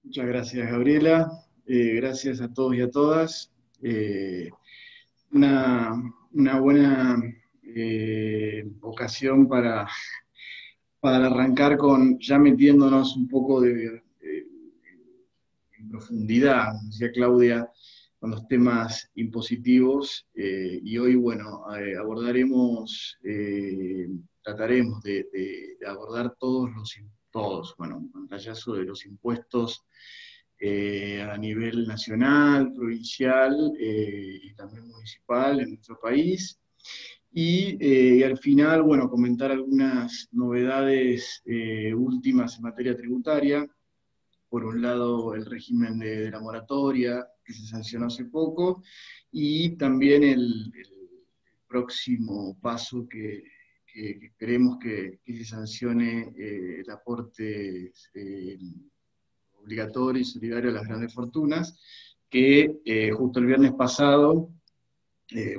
Muchas gracias, Gabriela. Gracias a todos y a todas. Eh, una, una buena ocasión para arrancar con ya metiéndonos un poco en profundidad, como decía Claudia, con los temas impositivos. Y hoy, bueno, trataremos de abordar todos, bueno, un pantallazo de los impuestos a nivel nacional, provincial y también municipal en nuestro país. Y al final, bueno, comentar algunas novedades últimas en materia tributaria. Por un lado, el régimen de la moratoria, que se sancionó hace poco, y también el próximo paso que esperemos que se sancione el aporte obligatorio y solidario a las grandes fortunas, que justo el viernes pasado,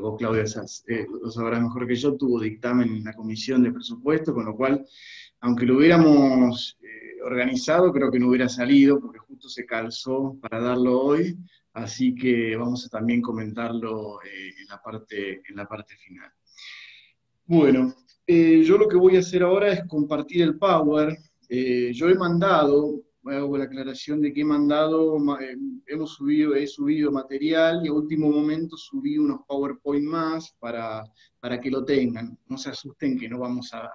vos Claudia lo sabrás mejor que yo, tuvo dictamen en la comisión de presupuesto, con lo cual, aunque lo hubiéramos organizado, creo que no hubiera salido, porque justo se calzó para darlo hoy, así que vamos a también comentarlo en la parte final. Bueno, yo lo que voy a hacer ahora es compartir el Power. Yo he mandado, hago la aclaración de que he mandado, he subido material y a último momento subí unos PowerPoint más para que lo tengan. No se asusten que no vamos a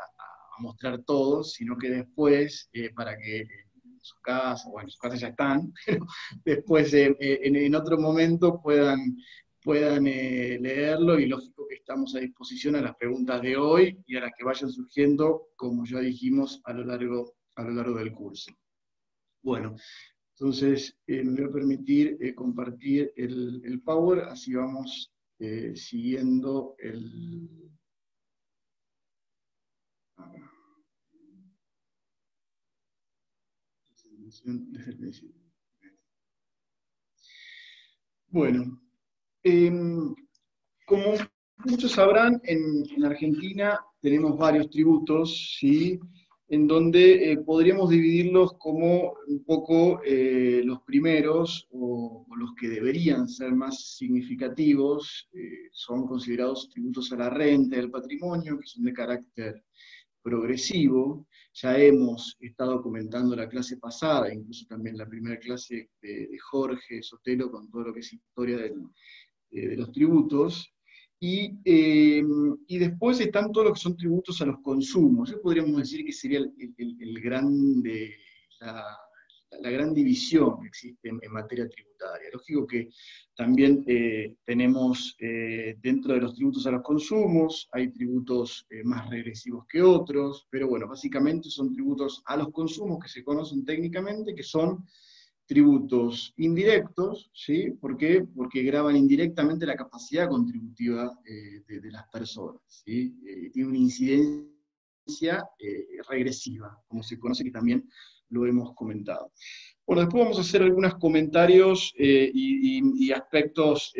mostrar todos, sino que después, para que en su casa, bueno, en su casa ya están, pero después en otro momento puedan leerlo, y lógico que estamos a disposición a las preguntas de hoy y a las que vayan surgiendo, como ya dijimos, a lo largo del curso. Bueno, entonces me voy a permitir compartir el Power, así vamos siguiendo desde el principio. Bueno, como muchos sabrán, en Argentina tenemos varios tributos, ¿sí? En donde podríamos dividirlos como un poco los primeros, o los que deberían ser más significativos, son considerados tributos a la renta y al patrimonio, que son de carácter progresivo. Ya hemos estado comentando la clase pasada, incluso también la primera clase de Jorge Sotelo, con todo lo que es historia de los tributos. Y después están todos los que son tributos a los consumos. Eso podríamos decir que sería la, la gran división que existe en materia tributaria. Lógico que también tenemos dentro de los tributos a los consumos, hay tributos más regresivos que otros, pero bueno, básicamente son tributos a los consumos que se conocen técnicamente, que son tributos indirectos. ¿Sí? ¿Por qué? Porque graban indirectamente la capacidad contributiva de las personas. ¿Sí? Tiene una incidencia regresiva, como se conoce, que también lo hemos comentado. Bueno, después vamos a hacer algunos comentarios y aspectos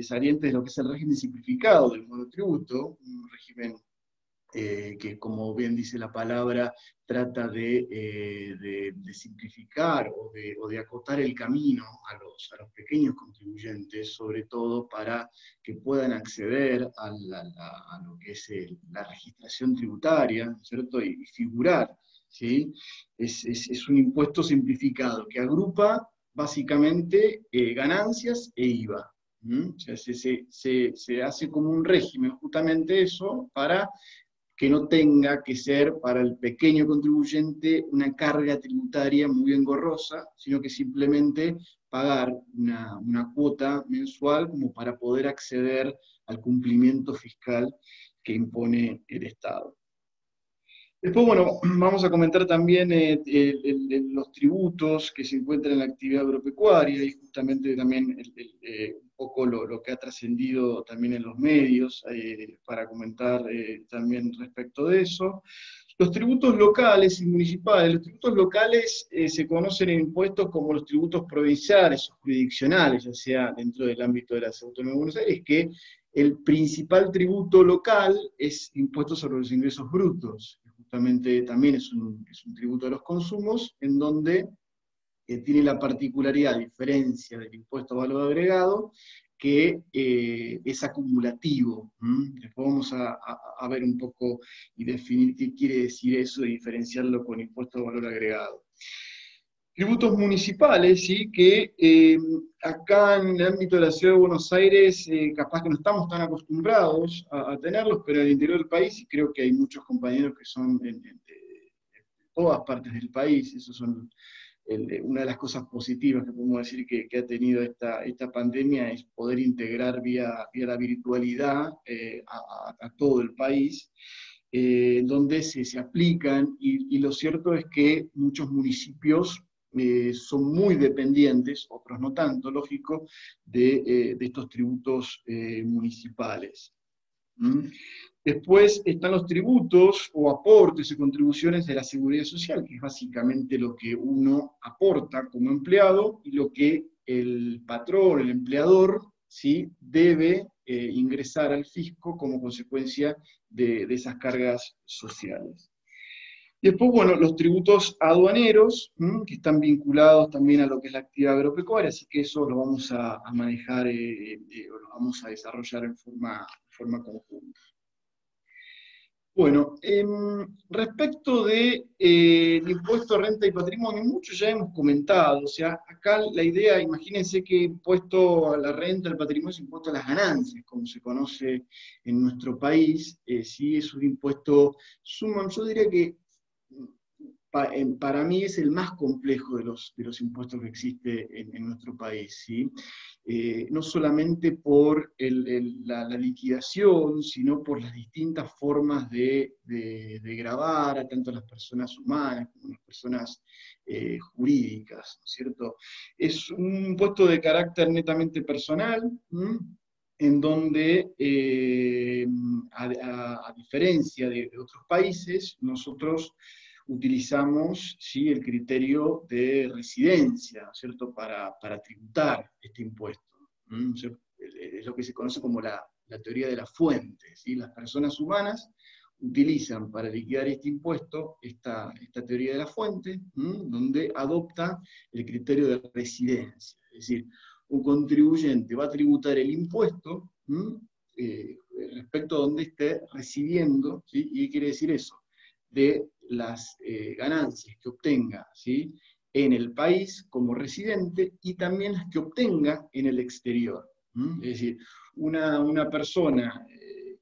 salientes de lo que es el régimen simplificado del monotributo, un régimen que, como bien dice la palabra, trata de simplificar o de acotar el camino a los pequeños contribuyentes, sobre todo para que puedan acceder a lo que es la registración tributaria, ¿cierto? Y figurar, ¿sí? Es un impuesto simplificado que agrupa básicamente ganancias e IVA. O sea, se hace como un régimen, justamente eso, para que no tenga que ser para el pequeño contribuyente una carga tributaria muy engorrosa, sino que simplemente pagar una cuota mensual como para poder acceder al cumplimiento fiscal que impone el Estado. Después, bueno, vamos a comentar también los tributos que se encuentran en la actividad agropecuaria, y justamente también un poco lo que ha trascendido también en los medios, para comentar también respecto de eso. Los tributos locales y municipales. Los tributos locales se conocen en impuestos como los tributos provinciales o jurisdiccionales, ya sea dentro del ámbito de la Autonomía de Buenos Aires, que el principal tributo local es impuesto sobre los ingresos brutos. Justamente también es un tributo a los consumos, en donde tiene la particularidad, a diferencia del impuesto a valor agregado, que es acumulativo. Después vamos a ver un poco y definir qué quiere decir eso y diferenciarlo con impuesto a valor agregado. Tributos municipales, ¿sí? Que acá en el ámbito de la Ciudad de Buenos Aires, capaz que no estamos tan acostumbrados a tenerlos, pero en el interior del país, y creo que hay muchos compañeros que son de todas partes del país, esos son una de las cosas positivas que podemos decir que ha tenido esta pandemia, es poder integrar vía la virtualidad a todo el país, donde se aplican, y lo cierto es que muchos municipios son muy dependientes, otros no tanto, lógico, de estos tributos municipales. Después están los tributos o aportes y contribuciones de la seguridad social, que es básicamente lo que uno aporta como empleado y lo que el patrón, el empleador, ¿sí? Debe ingresar al fisco como consecuencia de esas cargas sociales. Después, bueno, los tributos aduaneros, que están vinculados también a lo que es la actividad agropecuaria, así que eso lo vamos a manejar, lo vamos a desarrollar en forma conjunta. Bueno, respecto del impuesto a renta y patrimonio, mucho ya hemos comentado, o sea, acá la idea, imagínense que impuesto a la renta, al patrimonio, es impuesto a las ganancias, como se conoce en nuestro país, sí es un impuesto yo diría que para mí es el más complejo de los impuestos que existe en nuestro país, ¿sí? No solamente por la liquidación, sino por las distintas formas de gravar a tanto las personas humanas como las personas jurídicas, ¿no es cierto? Es un impuesto de carácter netamente personal, en donde, a diferencia de otros países, nosotros utilizamos, ¿sí?, el criterio de residencia, ¿no es cierto?, para tributar este impuesto. Es lo que se conoce como la teoría de la fuente, ¿sí? Las personas humanas utilizan para liquidar este impuesto esta teoría de la fuente, donde adopta el criterio de residencia. Es decir, un contribuyente va a tributar el impuesto respecto a donde esté residiendo, ¿sí? ¿Y qué quiere decir eso? De las ganancias que obtenga, ¿sí?, en el país como residente y también las que obtenga en el exterior. Es decir, una persona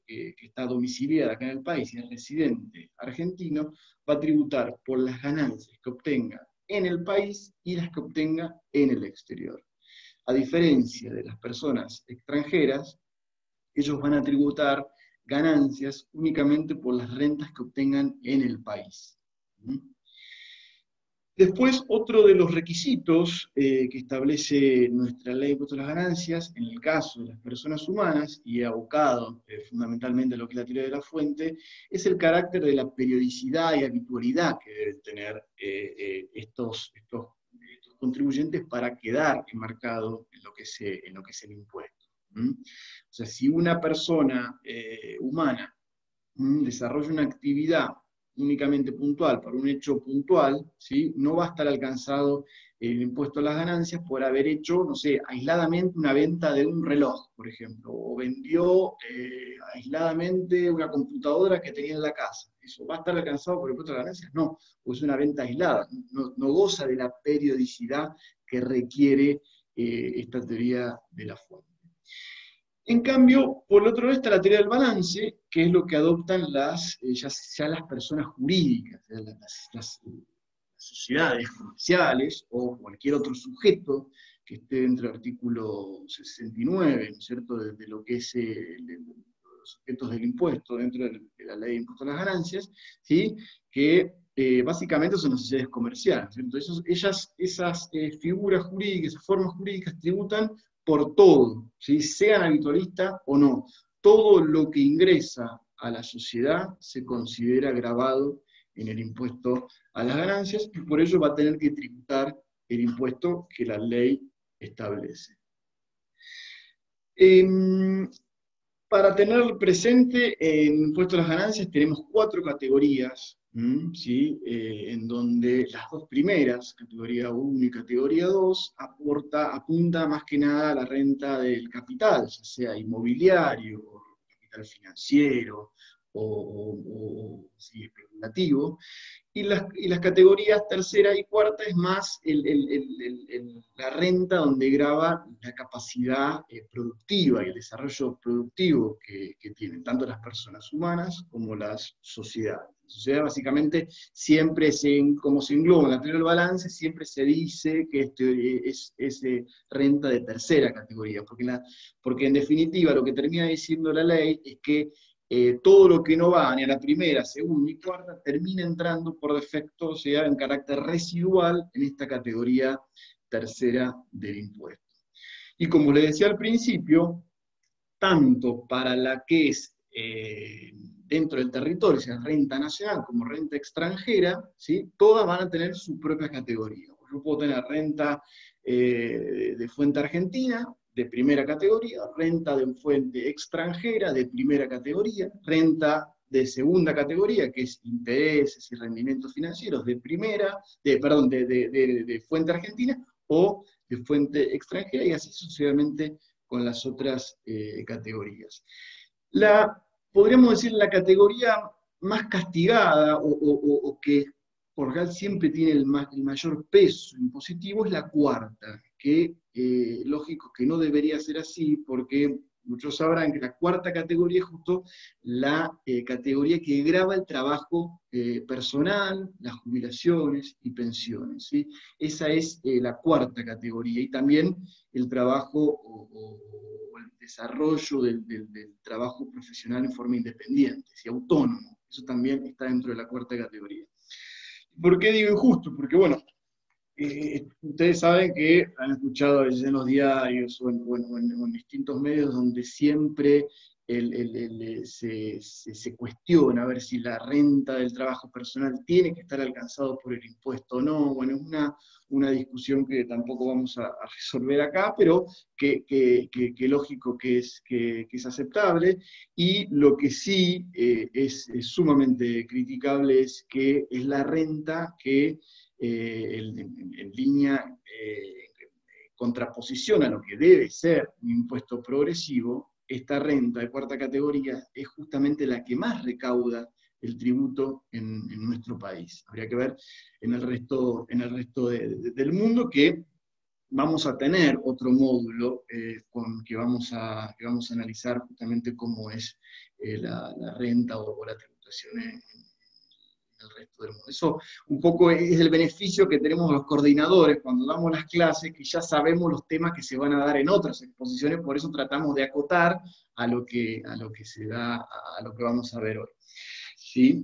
que está domiciliada acá en el país y es residente argentino, va a tributar por las ganancias que obtenga en el país y las que obtenga en el exterior. A diferencia de las personas extranjeras, ellos van a tributar ganancias únicamente por las rentas que obtengan en el país. Después, otro de los requisitos que establece nuestra ley de impuesto a las ganancias, en el caso de las personas humanas, y abocado fundamentalmente a lo que es la teoría de la fuente, es el carácter de la periodicidad y habitualidad que deben tener estos contribuyentes para quedar enmarcado en lo que es el impuesto. O sea, si una persona humana desarrolla una actividad únicamente puntual, para un hecho puntual, ¿sí?, no va a estar alcanzado el impuesto a las ganancias por haber hecho, no sé, aisladamente una venta de un reloj, por ejemplo, o vendió aisladamente una computadora que tenía en la casa. ¿Eso va a estar alcanzado por el impuesto a las ganancias? No, pues es una venta aislada, no goza de la periodicidad que requiere esta teoría de la fuente. En cambio, por el otro lado está la teoría del balance, que es lo que adoptan ya las personas jurídicas, las sociedades comerciales o cualquier otro sujeto que esté dentro del artículo 69, ¿no es cierto?, de lo que es los sujetos del impuesto dentro de la ley de impuesto a las ganancias, ¿sí?, que básicamente son las sociedades comerciales. Entonces, esas figuras jurídicas, esas formas jurídicas tributan por todo, ¿sí?, sean habitualistas o no. Todo lo que ingresa a la sociedad se considera gravado en el impuesto a las ganancias y por ello va a tener que tributar el impuesto que la ley establece. Para tener presente en el impuesto a las ganancias tenemos 4 categorías ¿sí? En donde las dos primeras, categoría 1 y categoría 2, apunta más que nada a la renta del capital, ya sea inmobiliario, capital financiero sí, especulativo. Y las categorías tercera y cuarta es más la renta donde grava la capacidad productiva y el desarrollo productivo que tienen tanto las personas humanas como las sociedades. La sociedad básicamente siempre como se engloba en la teoría del balance, siempre se dice que es renta de tercera categoría, porque en definitiva lo que termina diciendo la ley es que todo lo que no va ni a la primera, segunda y cuarta termina entrando por defecto, o sea, en carácter residual en esta categoría tercera del impuesto. Y como les decía al principio, tanto para la que es dentro del territorio, sea renta nacional como renta extranjera, ¿sí? Todas van a tener su propia categoría. Yo puedo tener renta de fuente argentina, de primera categoría, renta de fuente extranjera, de primera categoría, renta de segunda categoría, que es intereses y rendimientos financieros, de fuente argentina, o de fuente extranjera, y así sucesivamente con las otras categorías. Podríamos decir la categoría más castigada o que por lo general siempre tiene el mayor peso impositivo es la cuarta, que lógico que no debería ser así porque muchos sabrán que la cuarta categoría es justo la categoría que grava el trabajo personal, las jubilaciones y pensiones, ¿sí? Esa es la cuarta categoría, y también el trabajo o el desarrollo del trabajo profesional en forma independiente, ¿sí? Autónomo. Eso también está dentro de la cuarta categoría. ¿Por qué digo injusto? Porque, bueno, ustedes saben que han escuchado a veces en los diarios o en distintos medios donde siempre se cuestiona a ver si la renta del trabajo personal tiene que estar alcanzado por el impuesto o no. Bueno, es una discusión que tampoco vamos a resolver acá, pero que lógico que es aceptable. Y lo que sí es sumamente criticable es que es la renta que en línea contraposición a lo que debe ser un impuesto progresivo, esta renta de cuarta categoría es justamente la que más recauda el tributo en nuestro país. Habría que ver en el resto del mundo, que vamos a tener otro módulo que vamos a analizar justamente cómo es la renta o la tributación en el resto del mundo. Eso un poco es el beneficio que tenemos los coordinadores cuando damos las clases, que ya sabemos los temas que se van a dar en otras exposiciones, por eso tratamos de acotar a lo que se da, a lo que vamos a ver hoy. ¿Sí?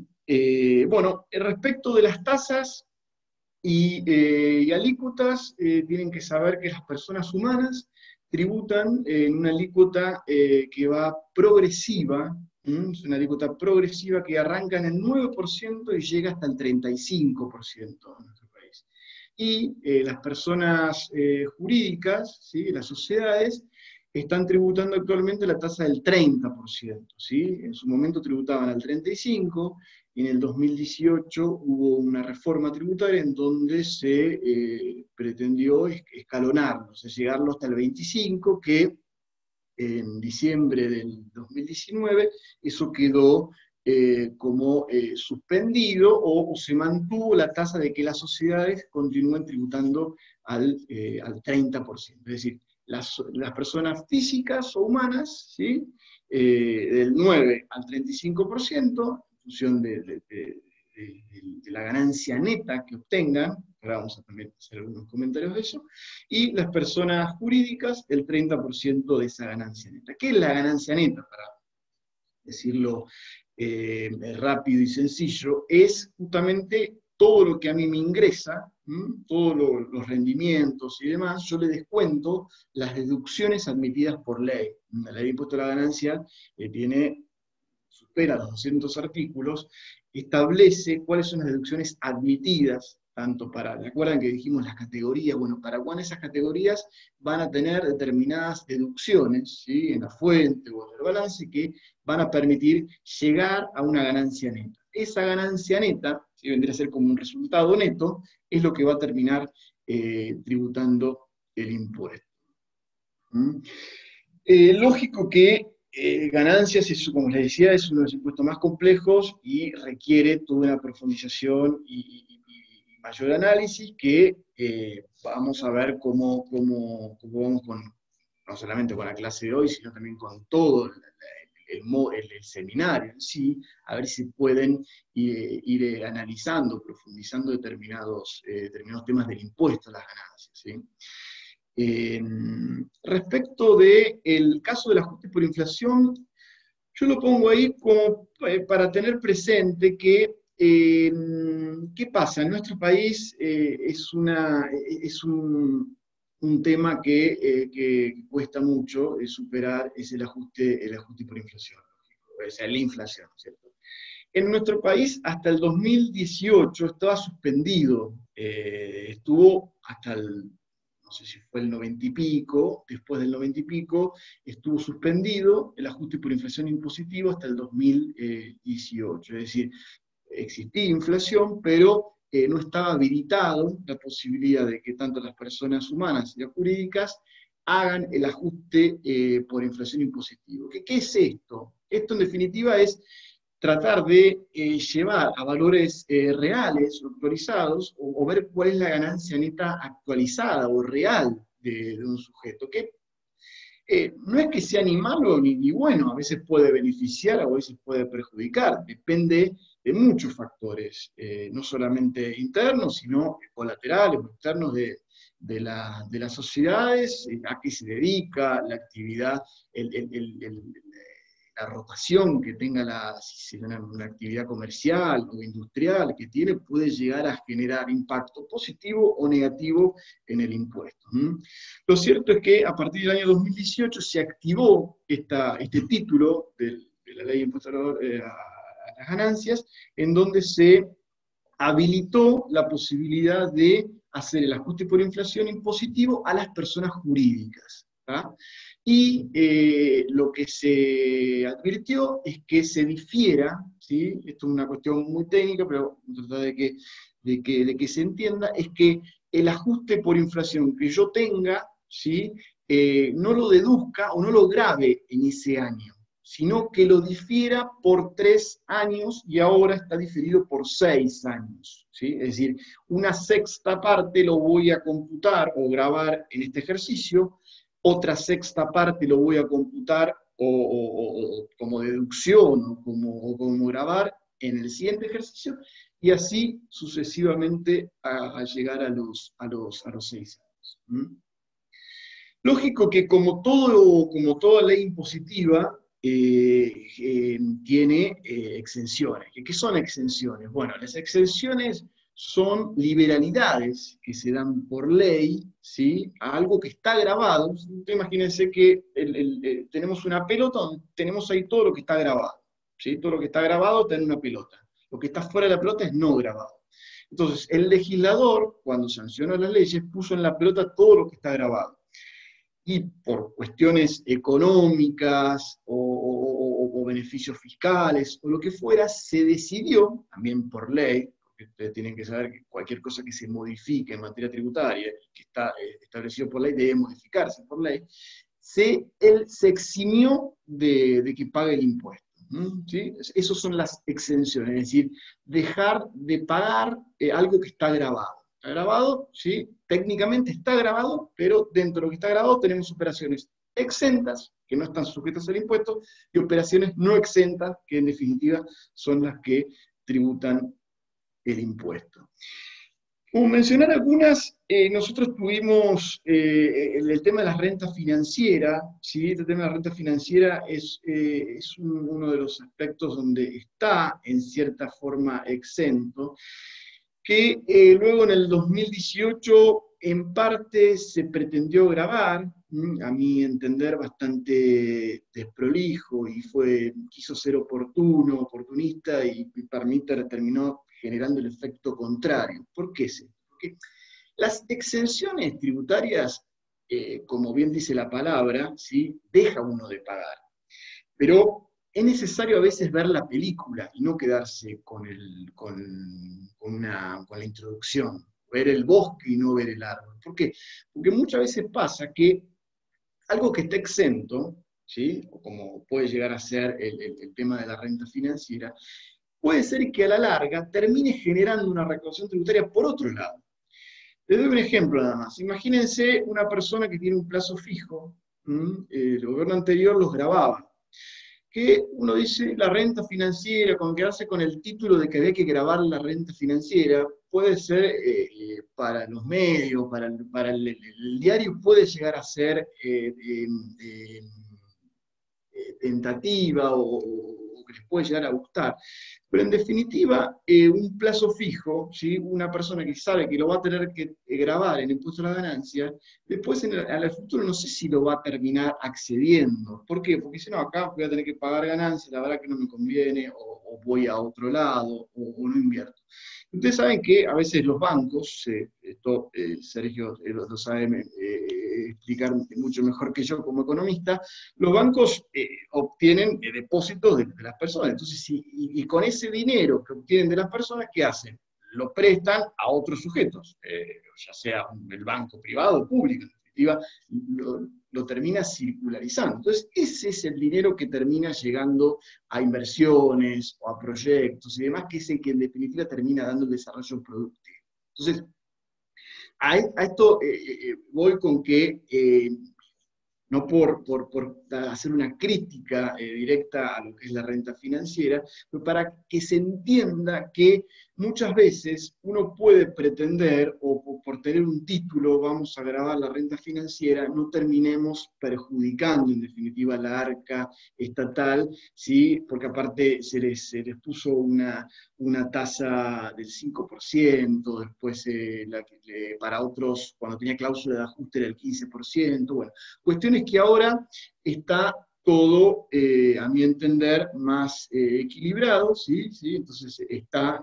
Bueno, respecto de las tasas y alícuotas, tienen que saber que las personas humanas tributan en una alícuota que va progresiva. Es una alícuota progresiva que arranca en el 9% y llega hasta el 35% en nuestro país. Y las personas jurídicas, ¿sí? Las sociedades, están tributando actualmente la tasa del 30%. ¿Sí? En su momento tributaban al 35%, y en el 2018 hubo una reforma tributaria en donde se pretendió escalonarlo, o sea, llegarlo hasta el 25%, que en diciembre del 2019, eso quedó como suspendido, o se mantuvo la tasa de que las sociedades continúen tributando al 30%. Es decir, las personas físicas o humanas, ¿sí? Del 9 al 35%, en función de la ganancia neta que obtengan. Ahora vamos a también hacer algunos comentarios de eso, y las personas jurídicas el 30% de esa ganancia neta. ¿Qué es la ganancia neta? Para decirlo rápido y sencillo, es justamente todo lo que a mí me ingresa, todos los rendimientos y demás, yo le descuento las deducciones admitidas por ley. La ley de impuesto a la ganancia supera los 200 artículos, establece cuáles son las deducciones admitidas, tanto para, ¿recuerdan que dijimos las categorías? Bueno, para cuándo esas categorías van a tener determinadas deducciones, ¿sí? En la fuente o en el balance, que van a permitir llegar a una ganancia neta. esa ganancia neta, si vendría a ser como un resultado neto, es lo que va a terminar tributando el impuesto. ¿Mm? Lógico que ganancias, como les decía, es uno de los impuestos más complejos y requiere toda una profundización y mayor análisis que vamos a ver cómo vamos con, no solamente con la clase de hoy, sino también con todo el seminario en sí, a ver si pueden ir analizando, profundizando determinados temas del impuesto a las ganancias, ¿sí? Respecto del caso del ajuste por inflación, yo lo pongo ahí como para tener presente que, ¿qué pasa? En nuestro país es un tema que cuesta mucho superar, es el ajuste por inflación, o sea, la inflación, ¿cierto? En nuestro país, hasta el 2018 estaba suspendido, estuvo hasta no sé si fue el 90 y pico, después del 90 y pico, estuvo suspendido el ajuste por inflación impositivo hasta el 2018. Es decir, existía inflación, pero no estaba habilitado la posibilidad de que tanto las personas humanas y las jurídicas hagan el ajuste por inflación impositivo. ¿Qué es esto? Esto en definitiva es tratar de llevar a valores reales o actualizados, o ver cuál es la ganancia neta actualizada o real de un sujeto, que no es que sea ni malo ni bueno, a veces puede beneficiar, a veces puede perjudicar, depende de muchos factores, no solamente internos, sino colaterales o externos de las sociedades, a qué se dedica, la actividad, la rotación que tenga si una actividad comercial o industrial que tiene, puede llegar a generar impacto positivo o negativo en el impuesto. Lo cierto es que a partir del año 2018 se activó este título de la ley de impuesto a las ganancias, en donde se habilitó la posibilidad de hacer el ajuste por inflación impositivo a las personas jurídicas. ¿tá? Y lo que se advirtió es que se difiera, ¿sí? Esto es una cuestión muy técnica, pero tratar de que se entienda, es que el ajuste por inflación que yo tenga, ¿sí? No lo deduzca o no lo grave en ese año, sino que lo difiera por 3 años y ahora está diferido por 6 años. ¿sí? Es decir, una sexta parte lo voy a computar o grabar en este ejercicio, otra sexta parte lo voy a computar como deducción o como grabar en el siguiente ejercicio, y así sucesivamente a llegar a los 6 años. Lógico que como toda ley impositiva, tiene exenciones. ¿Qué son exenciones? Bueno, las exenciones son liberalidades que se dan por ley, ¿sí? A algo que está grabado. Imagínense que tenemos una pelota donde tenemos ahí todo lo que está grabado. ¿sí? Todo lo que está grabado está en una pelota. Lo que está fuera de la pelota es no grabado. Entonces, el legislador, cuando sancionó las leyes, puso en la pelota todo lo que está grabado. Y por cuestiones económicas o beneficios fiscales o lo que fuera, se decidió, también por ley, porque ustedes tienen que saber que cualquier cosa que se modifique en materia tributaria, que está establecido por ley, debe modificarse por ley, se eximió de que pague el impuesto. ¿sí? Esas son las exenciones, es decir, dejar de pagar algo que está grabado. Está grabado, ¿sí? Técnicamente está grabado, pero dentro de lo que está grabado tenemos operaciones exentas, que no están sujetas al impuesto, y operaciones no exentas, que en definitiva son las que tributan el impuesto. Como mencionar algunas, nosotros tuvimos el tema de la renta financiera, ¿sí? Este tema de la renta financiera es uno de los aspectos donde está en cierta forma exento, que luego en el 2018 en parte se pretendió grabar, a mi entender bastante desprolijo, y quiso ser oportunista, y para mí terminó generando el efecto contrario. ¿Por qué es esto? Porque las exenciones tributarias, como bien dice la palabra, ¿sí? deja uno de pagar. Pero es necesario a veces ver la película y no quedarse con la introducción, ver el bosque y no ver el árbol. ¿Por qué? Porque muchas veces pasa que algo que está exento, ¿sí? O como puede llegar a ser el tema de la renta financiera, puede ser que a la larga termine generando una recaudación tributaria por otro lado. Les doy un ejemplo nada más. Imagínense una persona que tiene un plazo fijo, el gobierno anterior los grababa, que uno dice la renta financiera, con quedarse con el título de que había que grabar la renta financiera, puede ser para los medios, para el diario puede llegar a ser tentativa o que les puede llegar a gustar. Pero en definitiva, un plazo fijo, ¿sí? Una persona que sabe que lo va a tener que grabar en impuesto a la ganancia, después al futuro no sé si lo va a terminar accediendo. ¿Por qué? Porque si no, acá voy a tener que pagar ganancias, la verdad que no me conviene, o voy a otro lado, o no invierto. Ustedes saben que a veces los bancos, esto Sergio lo sabe explicar mucho mejor que yo como economista, los bancos obtienen depósitos de las personas. Entonces, y con ese dinero que obtienen de las personas, ¿qué hacen? Lo prestan a otros sujetos, ya sea el banco privado o público, en definitiva, lo termina circularizando. Entonces, ese es el dinero que termina llegando a inversiones o a proyectos y demás, que es el que en definitiva termina dando el desarrollo productivo. Entonces, a esto voy con que no por hacer una crítica directa a lo que es la renta financiera, pero para que se entienda que muchas veces uno puede pretender, o por tener un título vamos a grabar la renta financiera, no terminemos perjudicando en definitiva la arca estatal, ¿sí? Porque aparte se les puso una tasa del 5%, después para otros, cuando tenía cláusula de ajuste era el 15%, bueno, cuestiones que ahora está todo, a mi entender, más equilibrado, ¿sí? ¿Sí? Entonces está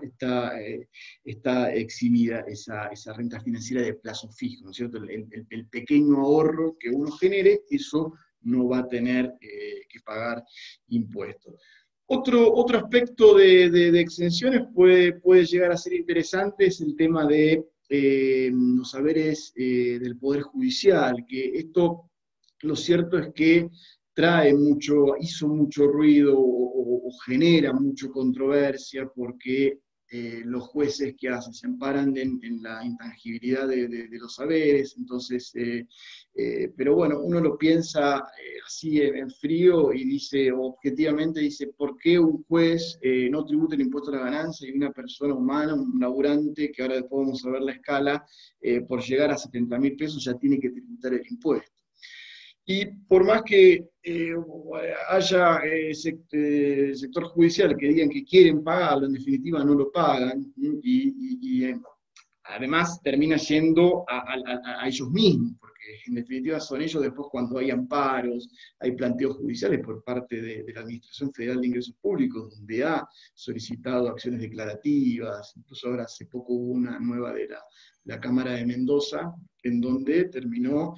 eximida esa renta financiera de plazo fijo, ¿no es cierto? El pequeño ahorro que uno genere, eso no va a tener que pagar impuestos. Otro aspecto de exenciones puede llegar a ser interesante es el tema de los saberes del Poder Judicial, que esto, lo cierto es que hizo mucho ruido o genera mucha controversia porque los jueces que hacen se amparan en la intangibilidad de los saberes, entonces, pero bueno, uno lo piensa así en frío y dice, objetivamente dice, ¿por qué un juez no tributa el impuesto a la ganancia y una persona humana, un laburante, que ahora después vamos a ver la escala, por llegar a 70.000 pesos ya tiene que tributar el impuesto? Y por más que haya sector judicial que digan que quieren pagarlo, en definitiva no lo pagan, además termina yendo a ellos mismos, porque en definitiva son ellos después cuando hay amparos, hay planteos judiciales por parte de la Administración Federal de Ingresos Públicos, donde ha solicitado acciones declarativas, incluso ahora hace poco hubo una nueva de la Cámara de Mendoza, en donde terminó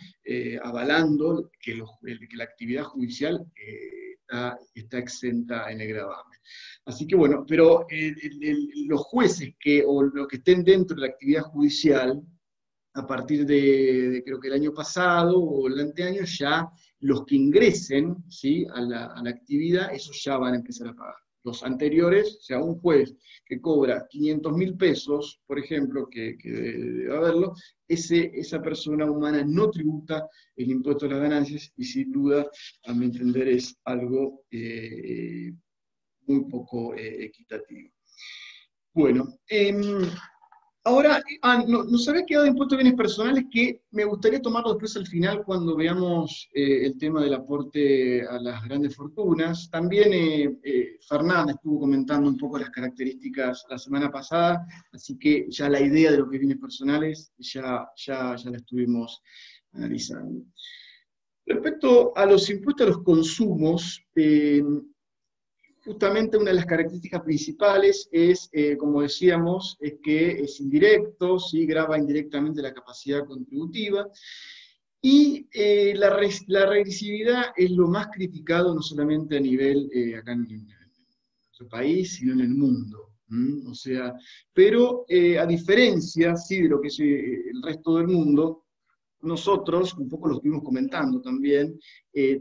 avalando que la actividad judicial está exenta en el gravamen. Así que bueno, pero los jueces o los que estén dentro de la actividad judicial, a partir de creo que el año pasado o el anteaño, ya los que ingresen, ¿sí?, a la actividad, esos ya van a empezar a pagar. Los anteriores, o sea, un juez que cobra 500.000 pesos, por ejemplo, que debe haberlo, esa persona humana no tributa el impuesto a las ganancias y sin duda, a mi entender, es algo muy poco equitativo. Bueno, ahora, nos había quedado impuestos de bienes personales que me gustaría tomarlo después al final cuando veamos el tema del aporte a las grandes fortunas. También Fernández estuvo comentando un poco las características la semana pasada, así que ya la idea de los bienes personales ya la estuvimos analizando. Respecto a los impuestos a los consumos, justamente una de las características principales es, como decíamos, es que es indirecto, ¿sí?, grava indirectamente la capacidad contributiva, Y la regresividad es lo más criticado no solamente a nivel acá en nuestro país, sino en el mundo. O sea, pero a diferencia, sí, de lo que es el resto del mundo, nosotros, un poco lo estuvimos comentando también,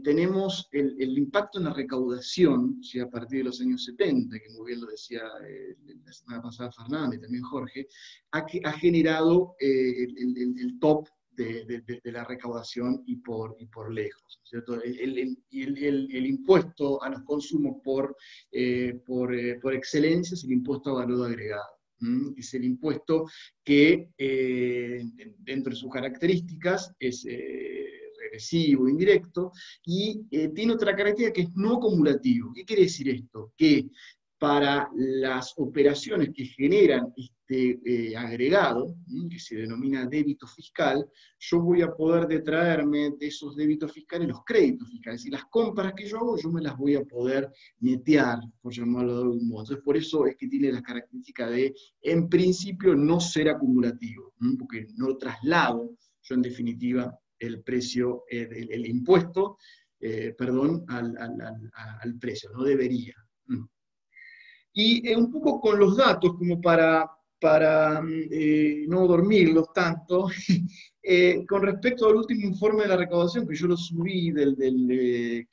tenemos el impacto en la recaudación, ¿sí? A partir de los años 70, que muy bien lo decía la semana pasada Fernanda y también Jorge, ha generado el top de la recaudación y por lejos, ¿cierto? El impuesto a los consumos por excelencia es el impuesto a valor agregado. Es el impuesto que dentro de sus características es regresivo, indirecto, y tiene otra característica que es no acumulativo. ¿Qué quiere decir esto? Que para las operaciones que generan este agregado, que se denomina débito fiscal, yo voy a poder detraerme de esos débitos fiscales los créditos fiscales. Es decir, las compras que yo hago, yo me las voy a poder netear, por llamarlo de algún modo. Entonces, por eso es que tiene la característica de, en principio, no ser acumulativo, porque no traslado yo, en definitiva, el precio, el impuesto, perdón, al precio, no debería. Y un poco con los datos, como para no dormirlos tanto, con respecto al último informe de la recaudación, que yo lo subí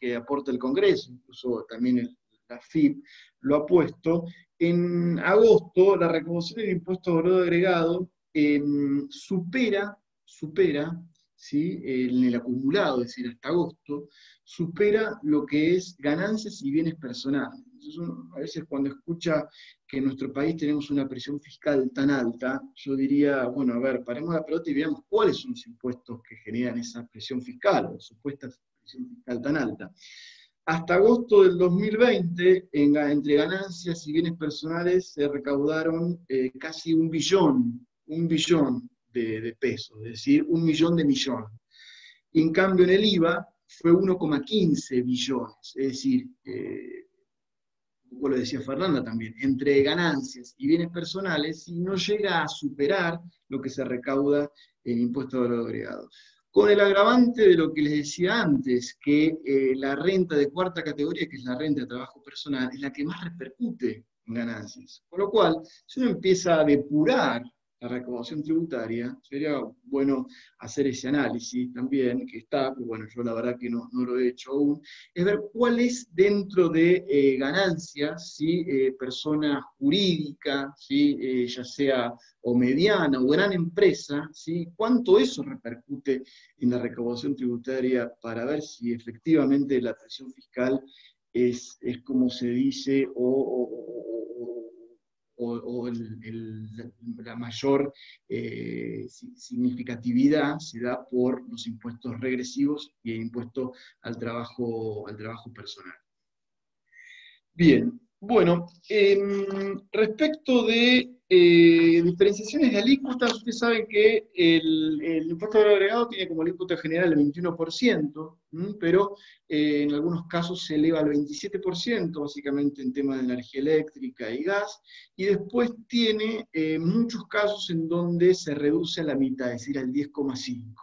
que aporta el Congreso, incluso también la FIP lo ha puesto, en agosto la recaudación del impuesto a valor agregado supera, ¿sí? En el acumulado, es decir, hasta agosto, supera lo que es ganancias y bienes personales. Entonces uno, a veces cuando escucha que en nuestro país tenemos una presión fiscal tan alta, yo diría, bueno, a ver, paremos la pelota y veamos cuáles son los impuestos que generan esa presión fiscal, o supuesta presión fiscal tan alta. Hasta agosto del 2020, entre ganancias y bienes personales, se recaudaron casi un billón de pesos, es decir, 1.000.000 de millones. Y en cambio en el IVA fue 1,15 billones, es decir, como lo decía Fernanda también, entre ganancias y bienes personales, y no llega a superar lo que se recauda en impuesto a valor agregado. Con el agravante de lo que les decía antes, que la renta de cuarta categoría, que es la renta de trabajo personal, es la que más repercute en ganancias. Con lo cual, si uno empieza a depurar la recaudación tributaria, sería bueno hacer ese análisis también, que está, pero bueno, yo la verdad que no lo he hecho aún, es ver cuál es dentro de ganancias, ¿sí? Persona jurídica, ¿sí? Ya sea o mediana o gran empresa, ¿sí? Cuánto eso repercute en la recaudación tributaria para ver si efectivamente la presión fiscal es como se dice, o la mayor significatividad se da por los impuestos regresivos y el impuesto al trabajo personal. Bien, bueno, respecto de diferenciaciones de alícuotas, ustedes saben que el impuesto al valor agregado tiene como alícuota general el 21%, pero en algunos casos se eleva al 27%, básicamente en temas de energía eléctrica y gas, y después tiene muchos casos en donde se reduce a la mitad, es decir, al 10,5%.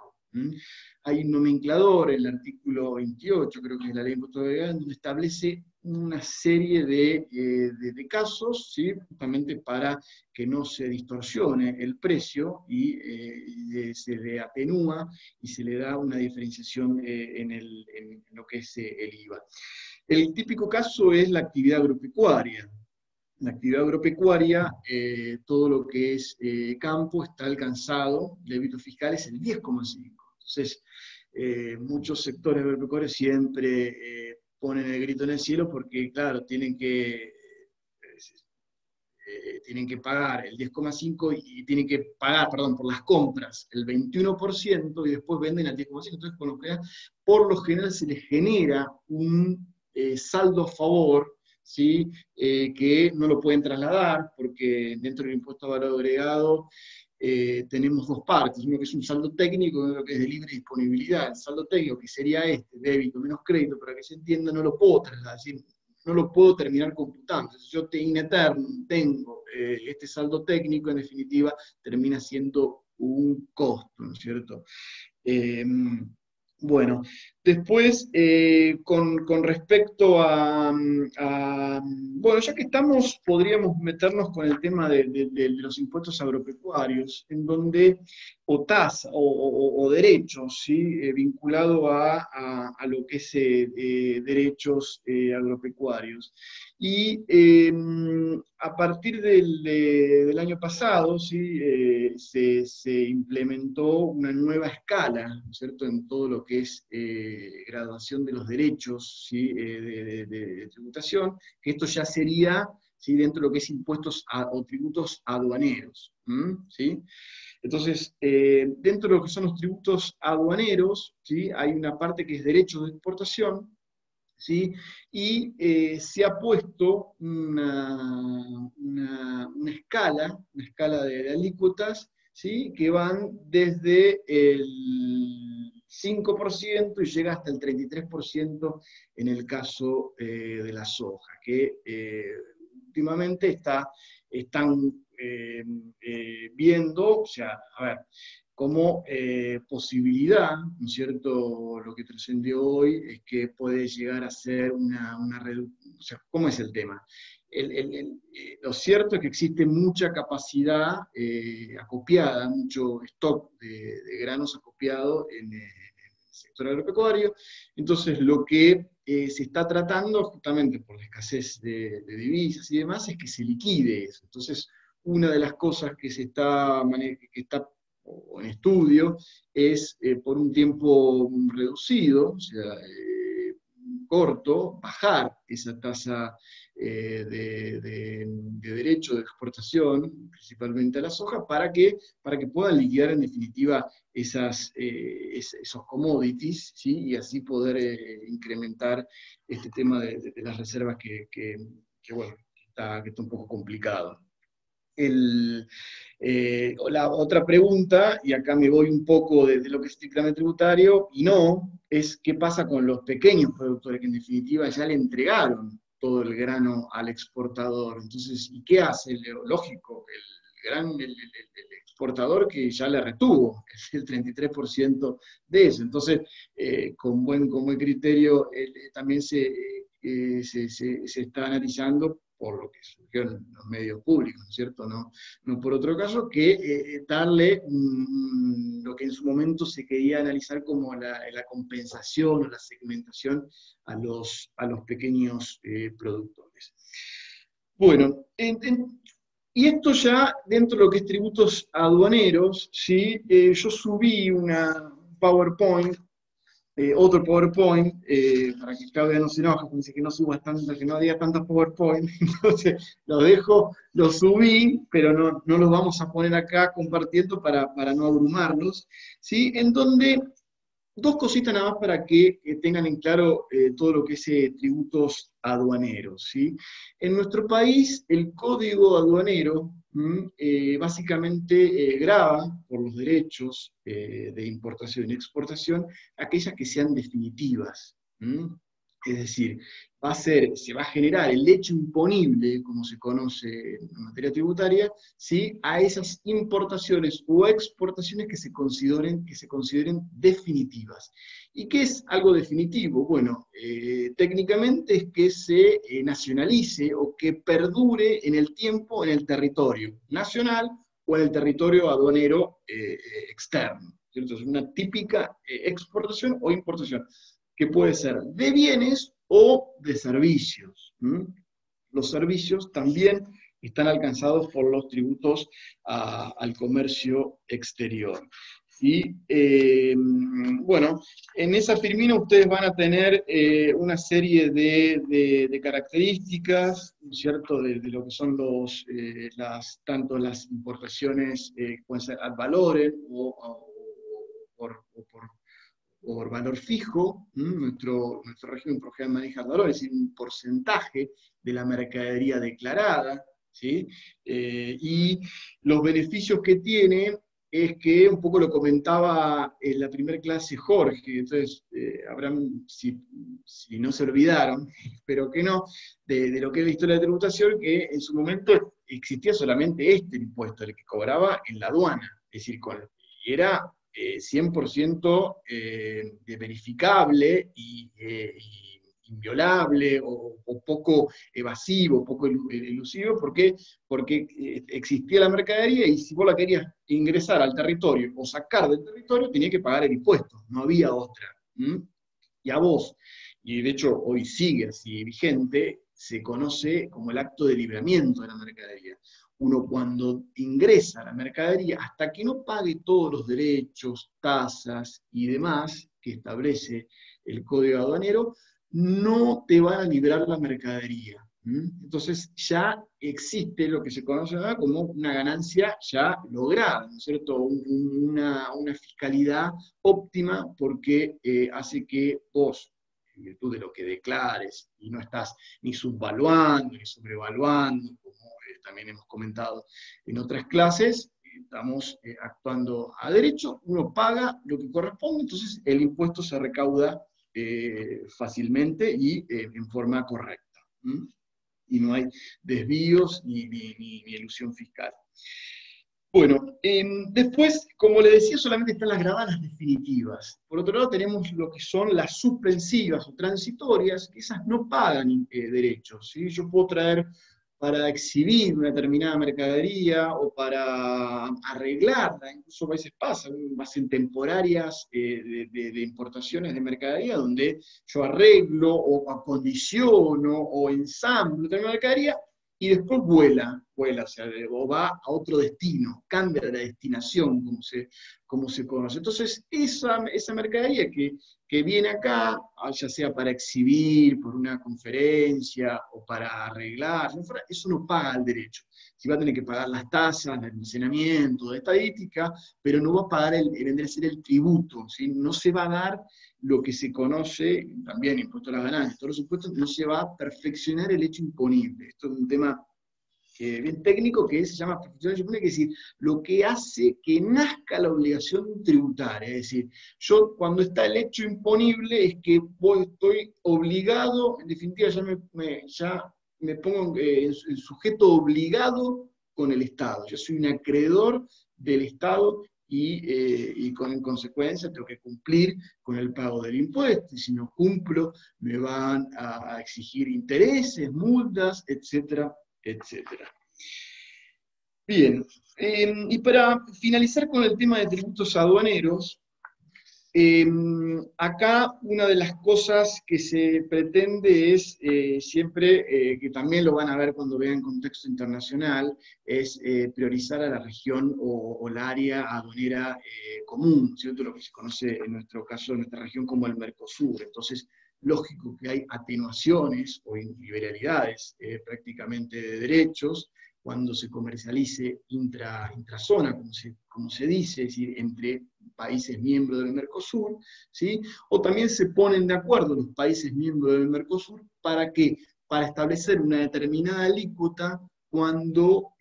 Hay un nomenclador, el artículo 28, creo que es la ley de impuesto agregado, donde establece una serie de casos, ¿sí? Justamente para que no se distorsione el precio y se le atenúa y se le da una diferenciación en lo que es el IVA. El típico caso es la actividad agropecuaria. La actividad agropecuaria, todo lo que es campo está alcanzado, el débito fiscal es el 10,5%. Entonces, muchos sectores agropecuarios siempre ponen el grito en el cielo porque, claro, tienen que pagar el 10,5% y tienen que pagar, perdón, por las compras el 21% y después venden al 10,5%. Entonces, por lo general se les genera un saldo a favor, ¿sí? Que no lo pueden trasladar porque dentro del impuesto a valor agregado tenemos dos partes, uno que es un saldo técnico y otro que es de libre disponibilidad. El saldo técnico, que sería débito menos crédito, para que se entienda, no lo puedo trasladar, es decir, no lo puedo terminar computando. Entonces, yo in eternum tengo este saldo técnico, en definitiva, termina siendo un costo, ¿no es cierto? Bueno, después, con respecto bueno, ya que estamos, podríamos meternos con el tema de los impuestos agropecuarios, en donde, o tasa, o derechos, ¿sí? Vinculado a lo que es derechos agropecuarios. Y a partir del año pasado, ¿sí? Se implementó una nueva escala, ¿no es cierto?, en todo lo que es graduación de los derechos, ¿sí? De tributación, que esto ya sería, ¿sí? Dentro de lo que es impuestos o tributos aduaneros, ¿sí? Entonces, dentro de lo que son los tributos aduaneros, ¿sí? Hay una parte que es derechos de exportación, ¿sí? Y se ha puesto una escala de alícuotas, ¿sí? Que van desde el 5% y llega hasta el 33% en el caso de la soja, que últimamente están viendo, o sea, a ver, como posibilidad, ¿no es cierto? Lo que trascendió hoy es que puede llegar a ser una reducción. O sea, ¿cómo es el tema? Lo cierto es que existe mucha capacidad acopiada, mucho stock de granos acopiado en el sector agropecuario. Entonces, lo que se está tratando, justamente por la escasez de divisas y demás, es que se liquide eso. Entonces, una de las cosas que está o en estudio es por un tiempo reducido, o sea, corto, bajar esa tasa de derecho de exportación, principalmente a la soja, para que puedan liquidar en definitiva esos commodities, ¿sí? Y así poder incrementar este tema de las reservas bueno, que está un poco complicado. La otra pregunta, y acá me voy un poco de lo que es estrictamente tributario, y no, es qué pasa con los pequeños productores que en definitiva ya le entregaron todo el grano al exportador. Entonces, ¿y qué hace? Lógico, el exportador que ya le retuvo el 33% de eso. Entonces, con buen criterio, también se está analizando por lo que surgió en los medios públicos, ¿no es cierto? No por otro caso, que darle lo que en su momento se quería analizar como la compensación o la segmentación a los pequeños productores. Bueno, y esto ya dentro de lo que es tributos aduaneros, ¿sí? Yo subí una PowerPoint, otro PowerPoint, para que Claudia no se enoje, porque dice que no subas tanto, que no diga tantos PowerPoint, entonces lo subí, pero no los vamos a poner acá compartiendo para no abrumarlos, ¿sí? En donde, dos cositas nada más para que tengan en claro todo lo que es tributos aduaneros, ¿sí? En nuestro país, el código aduanero básicamente grava por los derechos de importación y exportación aquellas que sean definitivas. Es decir, se va a generar el hecho imponible, como se conoce en materia tributaria, ¿sí? A esas importaciones o exportaciones que se consideren definitivas. ¿Y qué es algo definitivo? Bueno, técnicamente es que se nacionalice o que perdure en el tiempo en el territorio nacional o en el territorio aduanero externo. ¿Cierto? Es una típica exportación o importación, que puede ser de bienes o de servicios. Los servicios también están alcanzados por los tributos al comercio exterior. Y bueno, en esa firmina ustedes van a tener una serie de características, ¿cierto?, de lo que son tanto las importaciones que pueden ser ad valorem o por valor fijo. Nuestro régimen por general maneja valores, es decir, un porcentaje de la mercadería declarada, ¿sí? Y los beneficios que tiene es que, un poco lo comentaba en la primera clase Jorge, entonces si no se olvidaron, espero que no, de lo que es la historia de tributación, que en su momento existía solamente este impuesto, el que cobraba en la aduana, es decir, y era 100% verificable y inviolable o poco evasivo, poco elusivo, porque existía la mercadería y si vos la querías ingresar al territorio o sacar del territorio, tenía que pagar el impuesto, no había otra. Y a vos, y de hecho hoy sigue así vigente, se conoce como el acto de libramiento de la mercadería. Uno cuando ingresa a la mercadería, hasta que no pague todos los derechos, tasas y demás que establece el Código Aduanero, no te van a librar la mercadería. Entonces ya existe lo que se conoce ahora como una ganancia ya lograda, ¿no es cierto? Una fiscalidad óptima porque hace que vos, en virtud de lo que declares, y no estás ni subvaluando ni sobrevaluando, como también hemos comentado en otras clases, estamos actuando a derecho, uno paga lo que corresponde, entonces el impuesto se recauda fácilmente y en forma correcta. Y no hay desvíos ni elusión fiscal. Bueno, después, como le decía, solamente están las gravanas definitivas. Por otro lado, tenemos lo que son las suspensivas o transitorias, que esas no pagan derechos. ¿Sí? Yo puedo traer para exhibir una determinada mercadería o para arreglarla, incluso a veces pasa, hacen temporarias de importaciones de mercadería donde yo arreglo o acondiciono o ensamblo de mercadería y después vuela, o sea, o va a otro destino, cambia de la destinación, como se conoce. Entonces, esa mercadería que viene acá, ya sea para exhibir, por una conferencia, o para arreglar, eso no paga el derecho. Si va a tener que pagar las tasas, el almacenamiento, de estadística, pero no va a pagar vendría a ser el tributo, ¿sí? No se va a dar lo que se conoce, también impuesto a las ganancias, todos los impuestos, no se va a perfeccionar el hecho imponible. Esto es un tema bien técnico que se llama perfeccionar el hecho imponible, que es decir, lo que hace que nazca la obligación tributaria. Es decir, yo cuando está el hecho imponible es que estoy obligado, en definitiva ya me pongo en sujeto obligado con el Estado. Yo soy un acreedor del Estado y en consecuencia tengo que cumplir con el pago del impuesto, y si no cumplo me van a exigir intereses, multas, etcétera, etcétera. Bien, y para finalizar con el tema de tributos aduaneros, acá una de las cosas que se pretende es siempre, que también lo van a ver cuando vean contexto internacional, es priorizar a la región o la área aduanera común, ¿cierto? Lo que se conoce en nuestro caso, en nuestra región, como el Mercosur. Entonces, lógico que hay atenuaciones o liberalidades prácticamente de derechos cuando se comercialice intrazona, como se dice, es decir, entre países miembros del Mercosur, ¿sí? O también se ponen de acuerdo los países miembros del Mercosur para establecer una determinada alícuota cuando,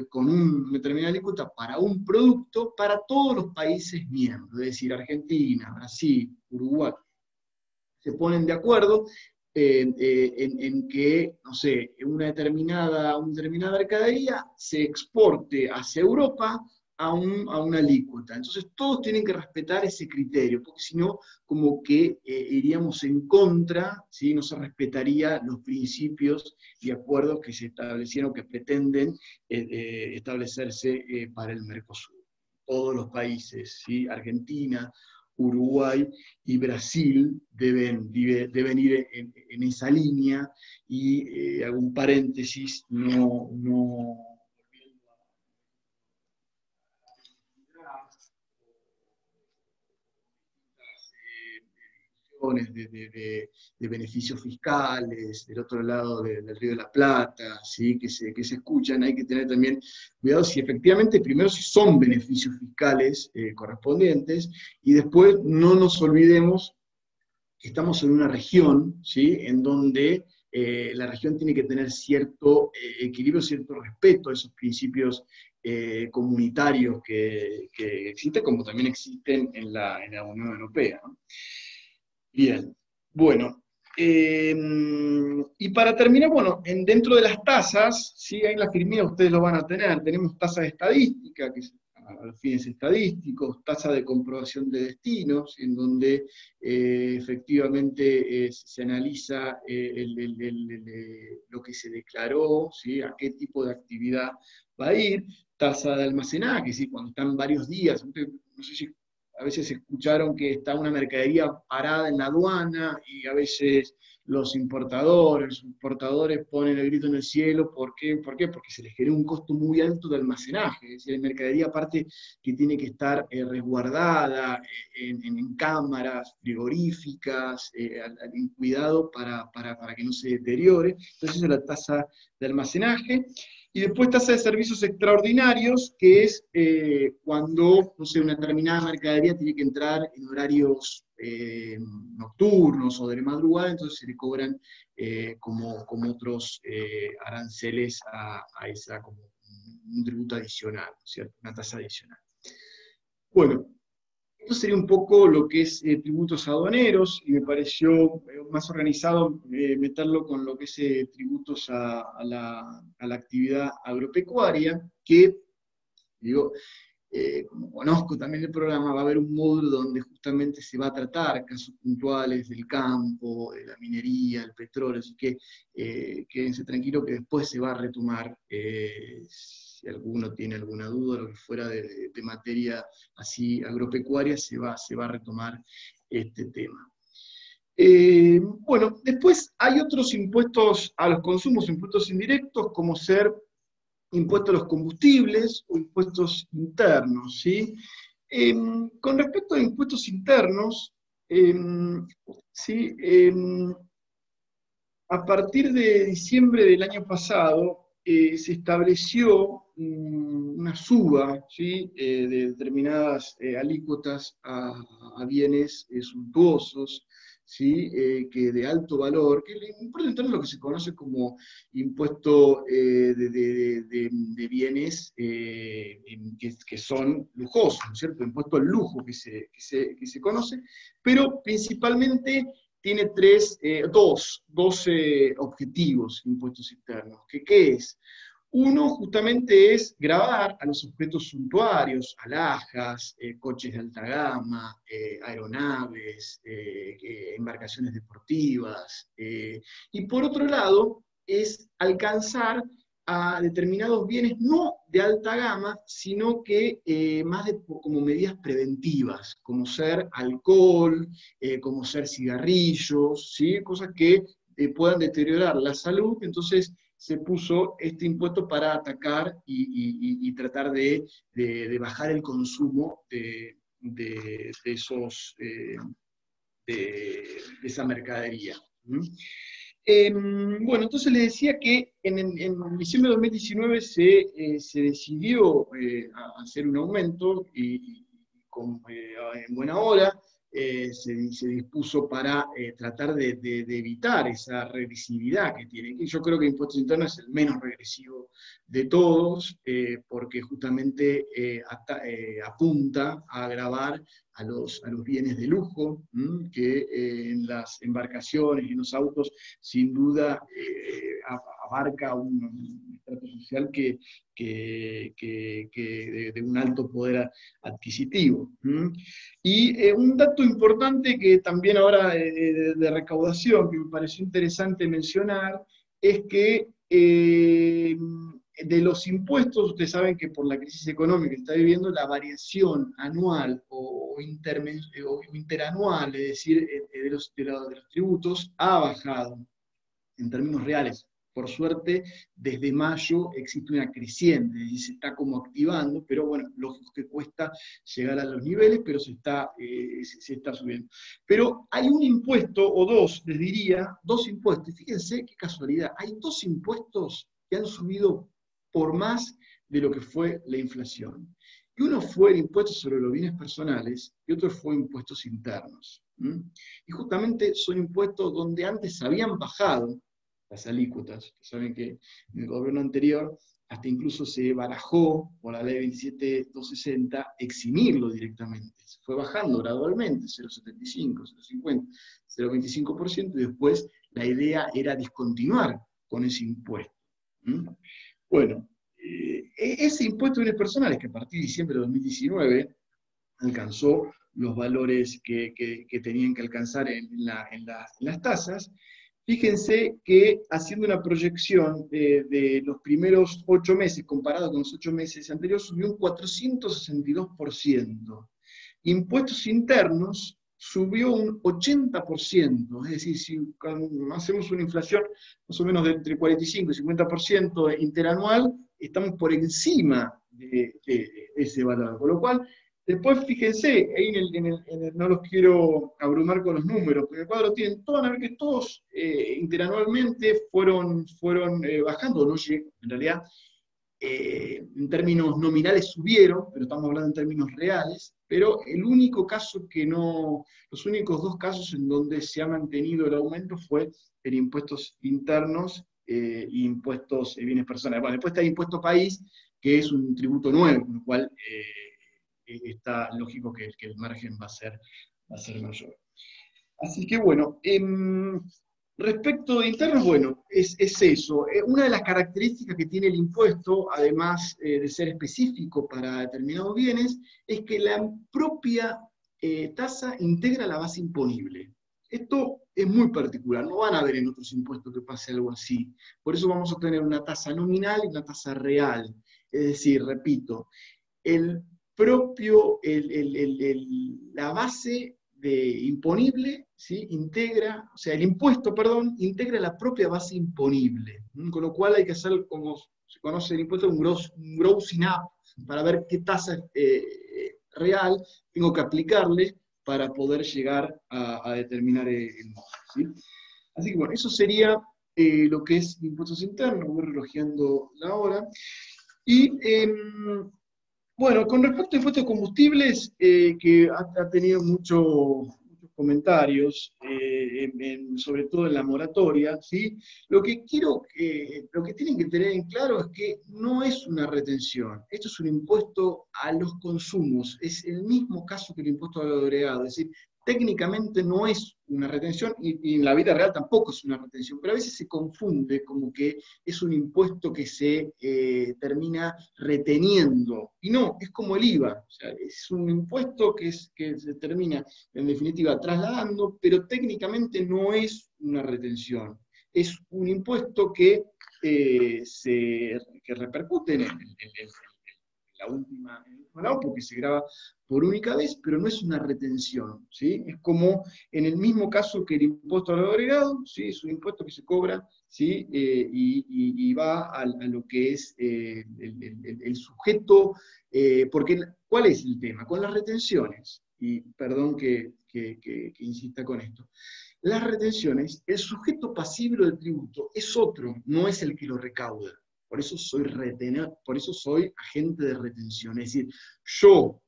con una determinada alícuota para un producto para todos los países miembros, es decir, Argentina, Brasil, Uruguay, se ponen de acuerdo en que, no sé, una determinada mercadería se exporte hacia Europa a una alícuota. Entonces todos tienen que respetar ese criterio, porque si no, como que iríamos en contra, ¿sí? No se respetaría los principios y acuerdos que se establecieron, que pretenden establecerse para el Mercosur. Todos los países, ¿sí? Argentina, Uruguay y Brasil deben ir en esa línea, y hago un paréntesis, no de beneficios fiscales, del otro lado del Río de la Plata, ¿sí? que se escuchan, hay que tener también cuidado si efectivamente, primero si son beneficios fiscales correspondientes, y después no nos olvidemos que estamos en una región, ¿sí? En donde la región tiene que tener cierto equilibrio, cierto respeto a esos principios comunitarios que existen, como también existen en la Unión Europea, ¿no? Bien, bueno, Y para terminar, bueno, dentro de las tasas, ¿sí? Ahí en la firmina ustedes lo van a tener, tenemos tasa de estadística, que es a los fines estadísticos, tasa de comprobación de destinos, en donde efectivamente se analiza lo que se declaró, ¿sí? A qué tipo de actividad va a ir, tasa de almacenaje, ¿sí? Cuando están varios días, no sé si a veces escucharon que está una mercadería parada en la aduana y a veces los importadores ponen el grito en el cielo. ¿Por qué? ¿Por qué? Porque se les genera un costo muy alto de almacenaje. Es decir, hay mercadería aparte que tiene que estar resguardada en cámaras frigoríficas, en cuidado para que no se deteriore. Entonces, esa es la tasa de almacenaje. Y después tasa de servicios extraordinarios, que es cuando, no sé, una determinada mercadería tiene que entrar en horarios nocturnos o de madrugada, entonces se le cobran como otros aranceles a esa, como un tributo adicional, ¿cierto? Una tasa adicional. Bueno, esto sería un poco lo que es tributos aduaneros, y me pareció más organizado meterlo con lo que es tributos a la actividad agropecuaria, que, digo, como conozco también el programa, va a haber un módulo donde justamente se va a tratar casos puntuales del campo, de la minería, el petróleo, así que quédense tranquilos que después se va a retomar, si alguno tiene alguna duda, lo que fuera de materia así agropecuaria, se va a retomar este tema. Bueno, después hay otros impuestos a los consumos, impuestos indirectos, como ser impuestos a los combustibles o impuestos internos, ¿sí? Con respecto a impuestos internos, ¿sí? A partir de diciembre del año pasado se estableció una suba, ¿sí? De determinadas alícuotas a bienes suntuosos, ¿sí? Que de alto valor, que el impuesto interno es lo que se conoce como impuesto de bienes que son lujosos, ¿no es cierto? Impuesto al lujo que se conoce, pero principalmente tiene dos objetivos, impuestos internos. ¿Qué es? Uno justamente es gravar a los objetos suntuarios, alhajas, coches de alta gama, aeronaves, embarcaciones deportivas. Y por otro lado, es alcanzar a determinados bienes no de alta gama, sino que más como medidas preventivas, como ser alcohol, como ser cigarrillos, ¿sí? Cosas que puedan deteriorar la salud. Entonces se puso este impuesto para atacar y tratar de bajar el consumo esos, de esa mercadería. ¿Mm? Bueno, entonces les decía que en diciembre de 2019 se decidió hacer un aumento y en buena hora se dispuso para tratar de evitar esa regresividad que tiene. Y yo creo que impuestos internos es el menos regresivo de todos, porque justamente apunta a gravar a los bienes de lujo, que en las embarcaciones y en los autos sin duda abarca un estrato social de un alto poder adquisitivo. Y un dato importante que también ahora de recaudación, que me pareció interesante mencionar, es que de los impuestos, ustedes saben que por la crisis económica que está viviendo, la variación anual o interanual, es decir, de los tributos, ha bajado en términos reales. Por suerte, desde mayo existe una creciente, y se está como activando, pero bueno, lógico que cuesta llegar a los niveles, pero se está subiendo. Pero hay un impuesto, o dos, les diría, dos impuestos, fíjense qué casualidad, hay dos impuestos que han subido por más de lo que fue la inflación. Y uno fue el impuesto sobre los bienes personales, y otro fue impuestos internos. Y justamente son impuestos donde antes habían bajado las alícuotas. Saben que en el gobierno anterior hasta incluso se barajó por la ley 27260 eximirlo directamente. Se fue bajando gradualmente, 0,75, 0,50, 0,25%, y después la idea era discontinuar con ese impuesto. ¿Mm? Bueno, ese impuesto de bienes personales, que a partir de diciembre de 2019 alcanzó los valores que tenían que alcanzar en las tasas, fíjense que haciendo una proyección de los primeros 8 meses, comparado con los 8 meses anteriores, subió un 462%. Impuestos internos subió un 80%, es decir, si hacemos una inflación más o menos de entre 45 y 50% interanual, estamos por encima de ese valor, con lo cual, después fíjense, ahí no los quiero abrumar con los números, porque el cuadro tienen todos, a ver que todos interanualmente fueron bajando, no llegó, en realidad, en términos nominales subieron, pero estamos hablando en términos reales, pero el único caso que no, los únicos 2 casos en donde se ha mantenido el aumento fue en impuestos internos e impuestos de bienes personales. Bueno, después está el impuesto país, que es un tributo nuevo, con lo cual está lógico que el margen va a ser mayor. Así que bueno, respecto de internos, bueno, es eso. Una de las características que tiene el impuesto, además de ser específico para determinados bienes, es que la propia tasa integra la base imponible. Esto es muy particular, no van a ver en otros impuestos que pase algo así. Por eso vamos a tener una tasa nominal y una tasa real. Es decir, repito, la base imponible, ¿sí? Integra, o sea, el impuesto, perdón, integra la propia base imponible. Con lo cual hay que hacer, como se conoce el impuesto, un grossing up, para ver qué tasa real tengo que aplicarle para poder llegar a determinar el monto, ¿sí? Así que bueno, eso sería lo que es impuestos internos. Voy relojeando la hora. Y bueno, con respecto a impuestos de combustibles, que ha tenido muchos comentarios, sobre todo en la moratoria, ¿sí? Lo que tienen que tener en claro es que no es una retención, esto es un impuesto a los consumos, es el mismo caso que el impuesto al agregado, es decir, técnicamente no es una retención, y en la vida real tampoco es una retención, pero a veces se confunde como que es un impuesto que se termina reteniendo, y no, es como el IVA, o sea, es un impuesto que se termina, en definitiva, trasladando, pero técnicamente no es una retención, es un impuesto que repercute en la última, porque se graba por única vez, pero no es una retención, ¿sí? Es como en el mismo caso que el impuesto al agregado, ¿sí? Es un impuesto que se cobra, ¿sí? Y va a lo que es el sujeto, porque ¿cuál es el tema? Con las retenciones, y perdón que insista con esto, las retenciones, el sujeto pasivo del tributo es otro, no es el que lo recauda. Por eso soy agente de retención. Es decir, yo,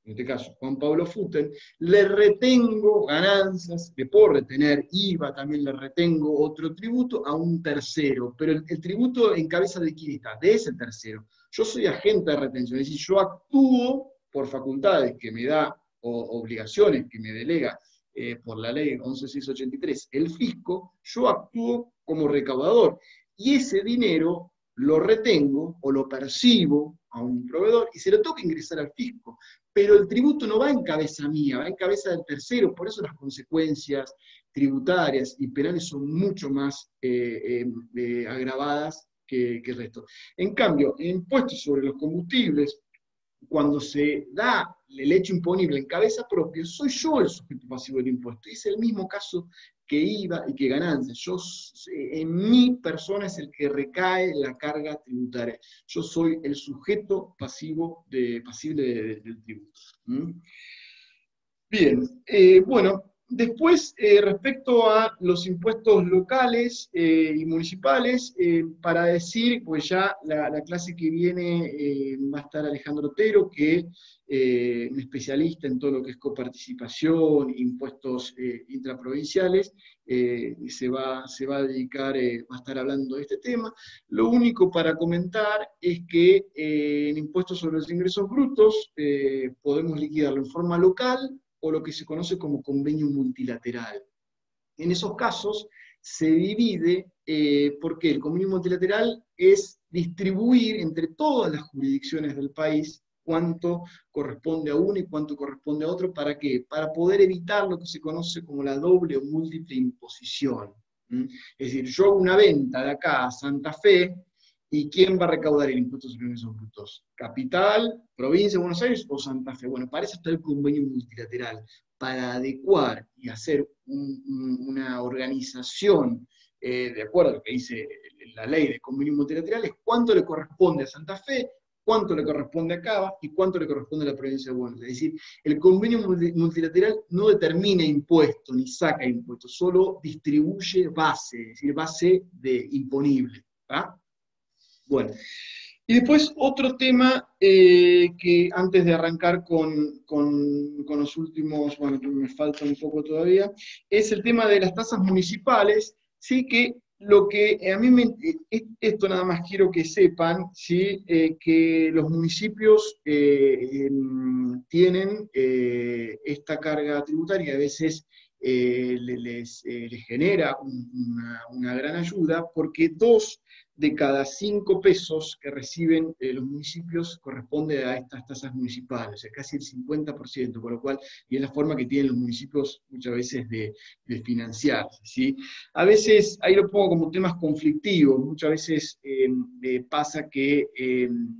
en este caso Juan Pablo Futen, le retengo ganancias, le puedo retener IVA, también le retengo otro tributo a un tercero, pero el tributo en cabeza de quién está, de ese tercero. Yo soy agente de retención, es decir, yo actúo por facultades que me da, o obligaciones que me delega por la ley 11.683 el fisco, yo actúo como recaudador. Y ese dinero lo retengo o lo percibo a un proveedor y se lo tengo que ingresar al fisco. Pero el tributo no va en cabeza mía, va en cabeza del tercero, por eso las consecuencias tributarias y penales son mucho más agravadas que el resto. En cambio, el impuesto sobre los combustibles, cuando se da el hecho imponible en cabeza propia, soy yo el sujeto pasivo del impuesto. Y es el mismo caso que IVA y que ganancias. En mi persona es el que recae la carga tributaria. Yo soy el sujeto pasible del tributo. ¿Mm? Bien, bueno, Después, respecto a los impuestos locales y municipales, para decir, pues ya la clase que viene va a estar Alejandro Otero, que es un especialista en todo lo que es coparticipación, impuestos intraprovinciales, se va a dedicar, va a estar hablando de este tema. Lo único para comentar es que en impuestos sobre los ingresos brutos podemos liquidarlo en forma local, o lo que se conoce como convenio multilateral. En esos casos se divide, porque el convenio multilateral es distribuir entre todas las jurisdicciones del país cuánto corresponde a uno y cuánto corresponde a otro. ¿Para qué? Para poder evitar lo que se conoce como la doble o múltiple imposición. Es decir, yo hago una venta de acá a Santa Fe, ¿y quién va a recaudar el impuesto sobre ingresos brutos? ¿Capital, provincia de Buenos Aires o Santa Fe? Bueno, para eso está el convenio multilateral, para adecuar y hacer una organización de acuerdo a lo que dice la ley de convenios multilaterales, cuánto le corresponde a Santa Fe, cuánto le corresponde a Cava y cuánto le corresponde a la provincia de Buenos Aires. Es decir, el convenio multilateral no determina impuestos ni saca impuestos, solo distribuye base, es decir, base de imponible. ¿Ah? Bueno, y después otro tema que antes de arrancar con los últimos, bueno, que me falta un poco todavía, es el tema de las tasas municipales, ¿sí? Que lo que a mí esto nada más quiero que sepan, ¿sí? Que los municipios tienen esta carga tributaria, a veces les genera una gran ayuda, porque 2 de cada 5 pesos que reciben los municipios corresponde a estas tasas municipales, o sea, casi el 50%, por lo cual, y es la forma que tienen los municipios muchas veces de financiarse, ¿sí? A veces, ahí lo pongo como temas conflictivos, muchas veces pasa que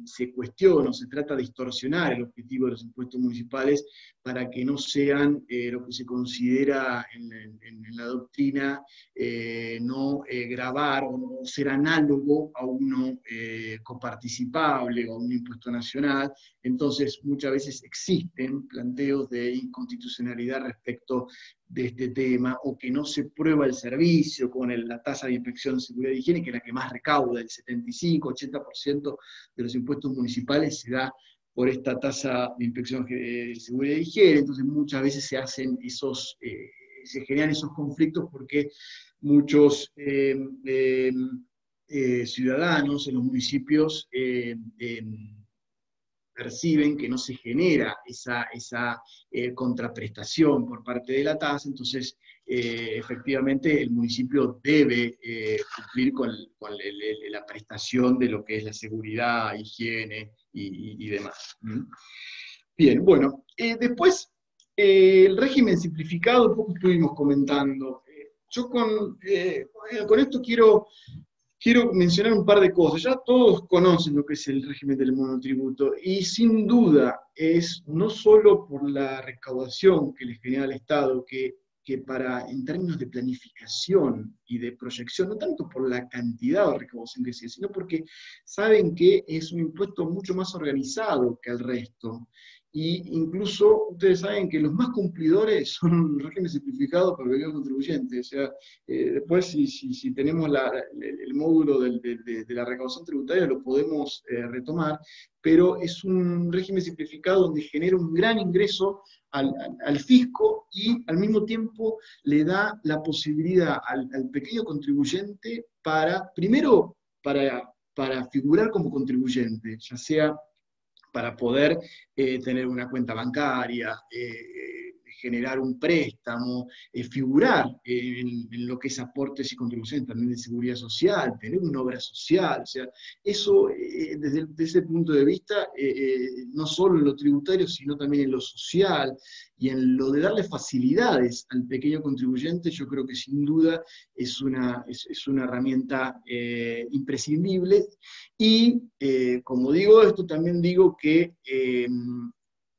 se cuestiona, se trata de distorsionar el objetivo de los impuestos municipales para que no sean lo que se considera en la doctrina no gravar o no ser análogo a uno coparticipable o a un impuesto nacional. Entonces muchas veces existen planteos de inconstitucionalidad respecto de este tema, o que no se prueba el servicio con la tasa de inspección de seguridad y higiene, que es la que más recauda, el 75-80% de los impuestos municipales se da por esta tasa de inspección de seguridad y higiene. Entonces muchas veces se generan esos conflictos porque muchos ciudadanos en los municipios perciben que no se genera esa contraprestación por parte de la tasa. Entonces efectivamente el municipio debe cumplir con la prestación de lo que es la seguridad, higiene y demás. Bien, bueno, después el régimen simplificado, un poco estuvimos comentando. Yo con esto quiero mencionar un par de cosas. Ya todos conocen lo que es el régimen del monotributo, y sin duda es no solo por la recaudación que le genera al Estado, que en términos de planificación y de proyección, no tanto por la cantidad de recaudación que sea, sino porque saben que es un impuesto mucho más organizado que el resto. Y incluso ustedes saben que los más cumplidores son un régimen simplificado para el pequeño contribuyente. O sea, después si tenemos el módulo de la recaudación tributaria lo podemos retomar, pero es un régimen simplificado donde genera un gran ingreso al fisco, y al mismo tiempo le da la posibilidad al pequeño contribuyente primero para figurar como contribuyente, ya sea para poder tener una cuenta bancaria, generar un préstamo, figurar en lo que es aportes y contribuciones también de seguridad social, tener una obra social. O sea, eso desde ese punto de vista, no solo en lo tributario, sino también en lo social y en lo de darle facilidades al pequeño contribuyente, yo creo que sin duda es una herramienta imprescindible. Y como digo esto, también digo que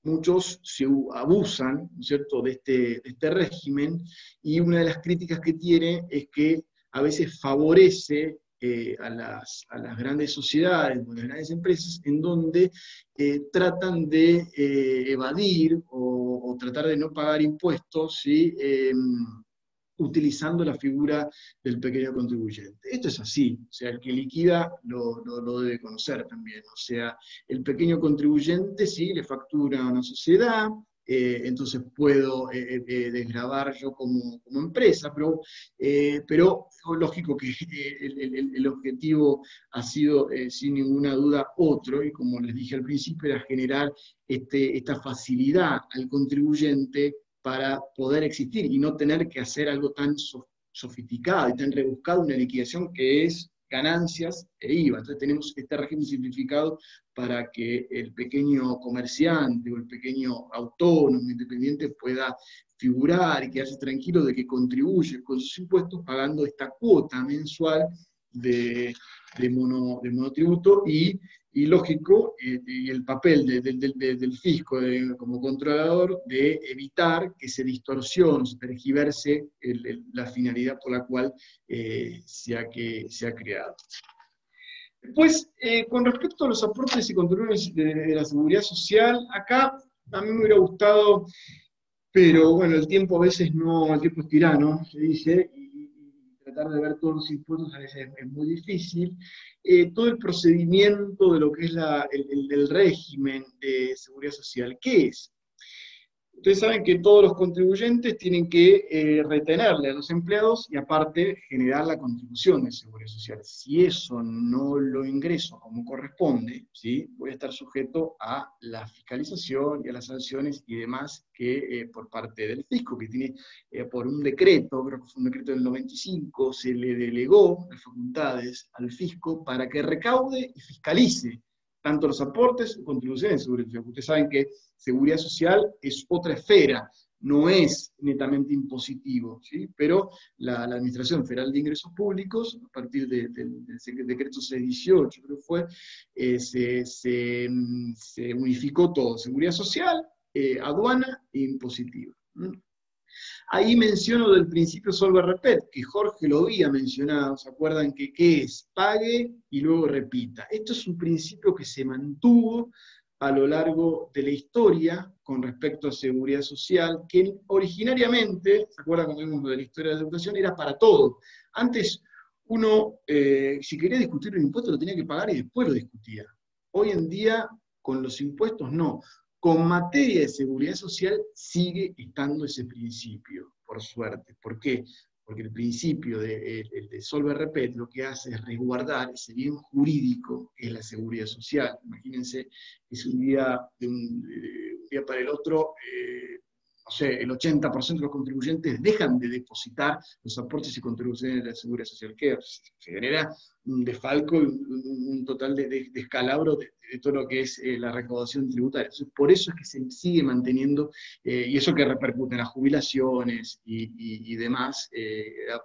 muchos se abusan, ¿no es cierto?, de este régimen, y una de las críticas que tiene es que a veces favorece a las grandes sociedades, a las grandes empresas, en donde tratan de evadir o tratar de no pagar impuestos, ¿sí? Utilizando la figura del pequeño contribuyente. Esto es así, o sea, el que liquida lo debe conocer también, o sea, el pequeño contribuyente sí le factura a una sociedad, entonces puedo desgravar yo como empresa, pero lógico que el objetivo ha sido sin ninguna duda otro, y como les dije al principio, era generar esta facilidad al contribuyente para poder existir y no tener que hacer algo tan sofisticado y tan rebuscado, una liquidación que es ganancias e IVA. Entonces tenemos este régimen simplificado para que el pequeño comerciante o el pequeño autónomo, independiente, pueda figurar y quedarse tranquilo de que contribuye con sus impuestos pagando esta cuota mensual de monotributo y lógico, y el papel del fisco como controlador de evitar que se distorsione, se tergiverse la finalidad por la cual se ha creado. Después, con respecto a los aportes y controles de la seguridad social, acá a mí me hubiera gustado, pero bueno, el tiempo a veces no, el tiempo es tirano, se dice, y tratar de ver todos los impuestos a veces es muy difícil. Todo el procedimiento de lo que es el régimen de seguridad social, ¿qué es? Ustedes saben que todos los contribuyentes tienen que retenerle a los empleados y aparte generar la contribución de seguridad social. Si eso no lo ingreso como corresponde, ¿sí? Voy a estar sujeto a la fiscalización y a las sanciones y demás que por parte del fisco, que tiene por un decreto, creo que fue un decreto del 95, se le delegó las facultades al fisco para que recaude y fiscalice tanto los aportes o contribuciones de seguridad social. Ustedes saben que seguridad social es otra esfera, no es netamente impositivo, ¿sí? Pero la Administración Federal de Ingresos Públicos, a partir del decreto 618, creo que fue, se unificó todo, seguridad social, aduana e impositiva. Ahí menciono del principio solve repet, que Jorge lo había mencionado, ¿se acuerdan que qué es? Pague y luego repita. Esto es un principio que se mantuvo a lo largo de la historia con respecto a seguridad social, que originariamente, ¿se acuerdan cuando vimos de la historia de la educación? Era para todo. Antes uno, si quería discutir un impuesto, lo tenía que pagar y después lo discutía. Hoy en día, con los impuestos, no. Con materia de seguridad social sigue estando ese principio, por suerte. ¿Por qué? Porque el principio de solve repet lo que hace es resguardar ese bien jurídico que es la seguridad social. Imagínense, es un día, de un día para el otro, no sé, el 80% de los contribuyentes dejan de depositar los aportes y contribuciones de la seguridad social, que se genera un desfalco, un total de descalabro de todo lo que es la recaudación tributaria. Entonces, por eso es que se sigue manteniendo, y eso que repercute en las jubilaciones y demás,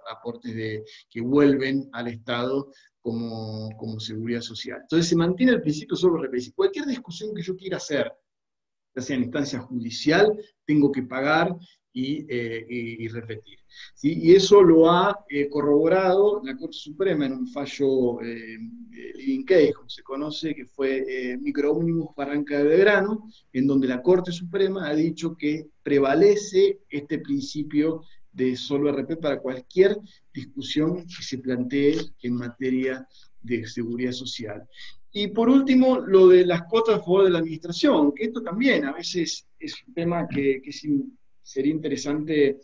aportes que vuelven al Estado como seguridad social. Entonces se mantiene el principio solo repetido. Cualquier discusión que yo quiera hacer, ya sea en instancia judicial, tengo que pagar y repetir. ¿Sí? Y eso lo ha corroborado la Corte Suprema en un fallo living case, como se conoce, que fue Microómnibus Barranca de Belgrano, en donde la Corte Suprema ha dicho que prevalece este principio de solo RP para cualquier discusión que se plantee en materia de seguridad social. Y por último, lo de las cuotas a favor de la administración, que esto también a veces es un tema que sería interesante.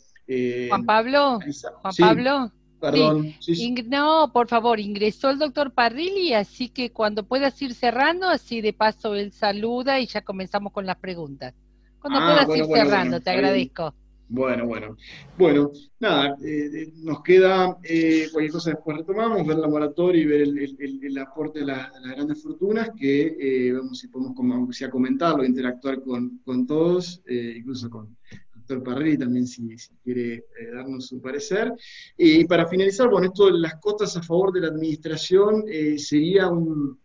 Juan Pablo, Juan Sí, Pablo, sí. perdón. Sí. No, por favor, ingresó el doctor Parrilli, así que cuando puedas ir cerrando, así de paso él saluda y ya comenzamos con las preguntas. Cuando Ah, puedas ir bueno, cerrando, te está bien. agradezco. Bueno, nada, nos queda cualquier cosa después retomamos, ver la moratoria y ver el aporte de las grandes fortunas, que vamos si podemos, aunque sea comentarlo, interactuar con todos, incluso con el doctor Parrilli también si quiere darnos su parecer. Y para finalizar, bueno, esto de las cotas a favor de la administración sería un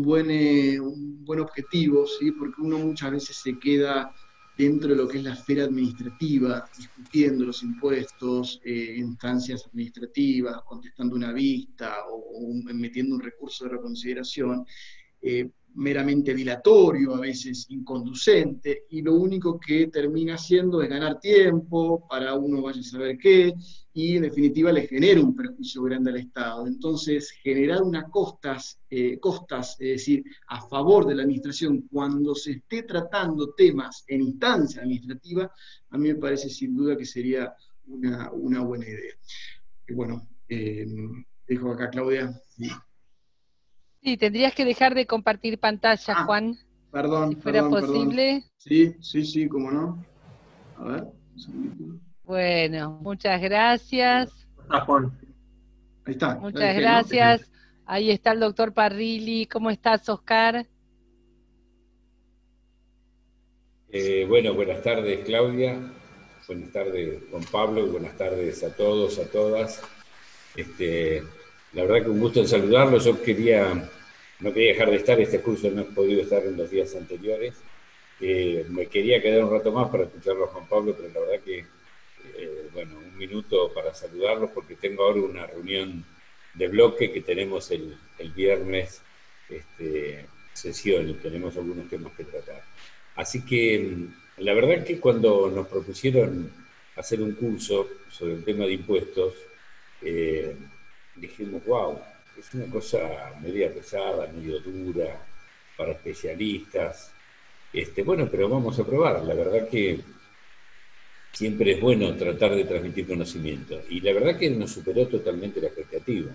buen objetivo, ¿sí? Porque uno muchas veces se queda dentro de lo que es la esfera administrativa, discutiendo los impuestos, instancias administrativas, contestando una vista o metiendo un recurso de reconsideración, meramente dilatorio, a veces inconducente, y lo único que termina haciendo es ganar tiempo para uno vaya a saber qué, y en definitiva le genera un perjuicio grande al Estado. Entonces, generar unas costas, es decir, a favor de la administración cuando se esté tratando temas en instancia administrativa, a mí me parece sin duda que sería una buena idea. Y bueno, dejo acá Claudia. Sí. Sí, tendrías que dejar de compartir pantalla, Juan, Perdón, si fuera perdón. posible. Sí, cómo no. A ver, un segundito. Bueno, muchas gracias. Ah, Juan. Ahí está. Muchas gracias. Ahí está el doctor Parrilli. ¿Cómo estás, Oscar? Bueno, buenas tardes, Claudia. Buenas tardes, Juan Pablo. Buenas tardes a todos, a todas. La verdad que un gusto en saludarlos. Yo no quería dejar de estar. Este curso no he podido estar en los días anteriores. Me quería quedar un rato más para escucharlo a Juan Pablo, pero la verdad que, bueno, un minuto para saludarlos porque tengo ahora una reunión de bloque que tenemos el viernes, sesión, y tenemos algunos temas que tratar. Así que la verdad que cuando nos propusieron hacer un curso sobre el tema de impuestos, dijimos, wow, es una cosa media pesada, medio dura, para especialistas. Bueno, pero vamos a probar. La verdad que siempre es bueno tratar de transmitir conocimiento. Y la verdad que nos superó totalmente la expectativa.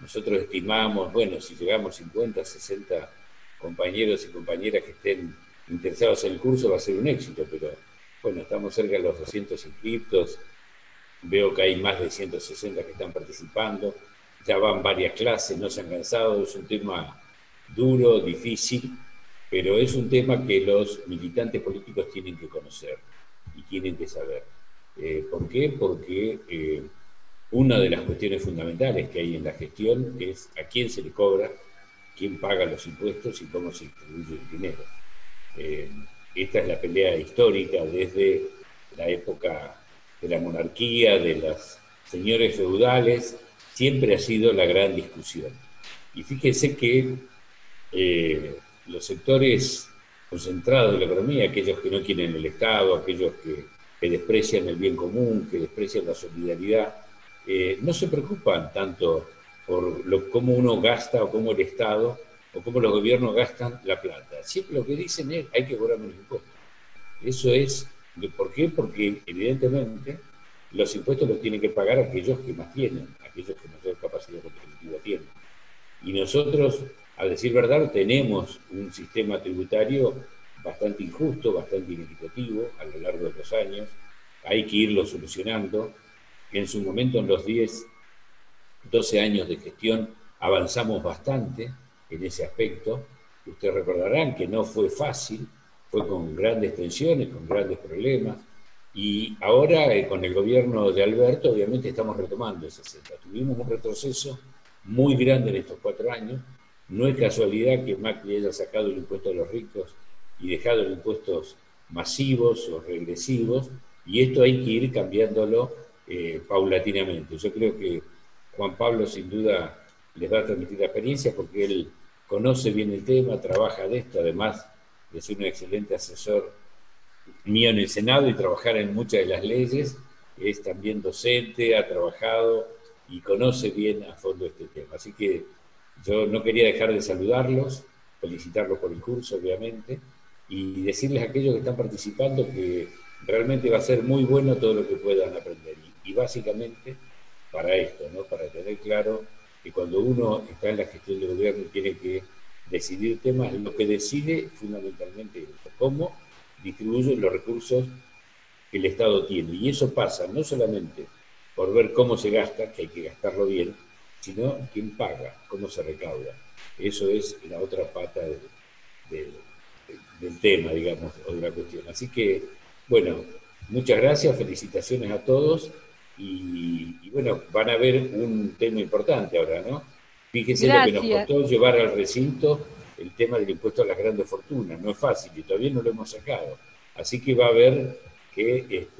Nosotros estimamos, bueno, si llegamos 50, 60 compañeros y compañeras que estén interesados en el curso, va a ser un éxito, pero bueno, estamos cerca de los 200 inscriptos. Veo que hay más de 160 que están participando. Ya van varias clases, no se han cansado. Es un tema duro, difícil, pero es un tema que los militantes políticos tienen que conocer y tienen que saber. ¿Por qué? Porque una de las cuestiones fundamentales que hay en la gestión es a quién se le cobra, quién paga los impuestos y cómo se distribuye el dinero. Esta es la pelea histórica desde la época de la monarquía, de los señores feudales, siempre ha sido la gran discusión. Y fíjense que los sectores concentrados de la economía, aquellos que no quieren el Estado, aquellos que desprecian el bien común, que desprecian la solidaridad, no se preocupan tanto por cómo uno gasta o cómo el Estado o cómo los gobiernos gastan la plata. Siempre lo que dicen es hay que cobrar menos impuestos. Eso es, ¿por qué? Porque evidentemente los impuestos los tienen que pagar aquellos que más tienen, aquellos que mayor capacidad contributiva tienen. Y nosotros, a decir verdad, tenemos un sistema tributario bastante injusto, bastante inequitativo a lo largo de los años. Hay que irlo solucionando. En su momento, en los 10, 12 años de gestión, avanzamos bastante en ese aspecto. Ustedes recordarán que no fue fácil, fue con grandes tensiones, con grandes problemas. Y ahora, con el gobierno de Alberto, obviamente estamos retomando esa senda. Tuvimos un retroceso muy grande en estos 4 años. No es casualidad que Macri haya sacado el impuesto a los ricos y dejado los impuestos masivos o regresivos, y esto hay que ir cambiándolo paulatinamente. Yo creo que Juan Pablo sin duda les va a transmitir la experiencia porque él conoce bien el tema, trabaja de esto, además de ser un excelente asesor mío en el Senado y trabajar en muchas de las leyes, es también docente, ha trabajado y conoce bien a fondo este tema. Así que yo no quería dejar de saludarlos, felicitarlos por el curso, obviamente, y decirles a aquellos que están participando que realmente va a ser muy bueno todo lo que puedan aprender. Y básicamente para esto, ¿no? Para tener claro que cuando uno está en la gestión del gobierno y tiene que decidir temas, lo que decide fundamentalmente es cómo distribuye los recursos que el Estado tiene. Y eso pasa no solamente por ver cómo se gasta, que hay que gastarlo bien, sino quién paga, cómo se recauda. Eso es la otra pata del tema, digamos, o de la cuestión. Así que, bueno, muchas gracias, felicitaciones a todos y bueno, van a ver un tema importante ahora, ¿no? Fíjense lo que nos costó llevar al recinto el tema del impuesto a las grandes fortunas. No es fácil y todavía no lo hemos sacado. Así que va a haber que,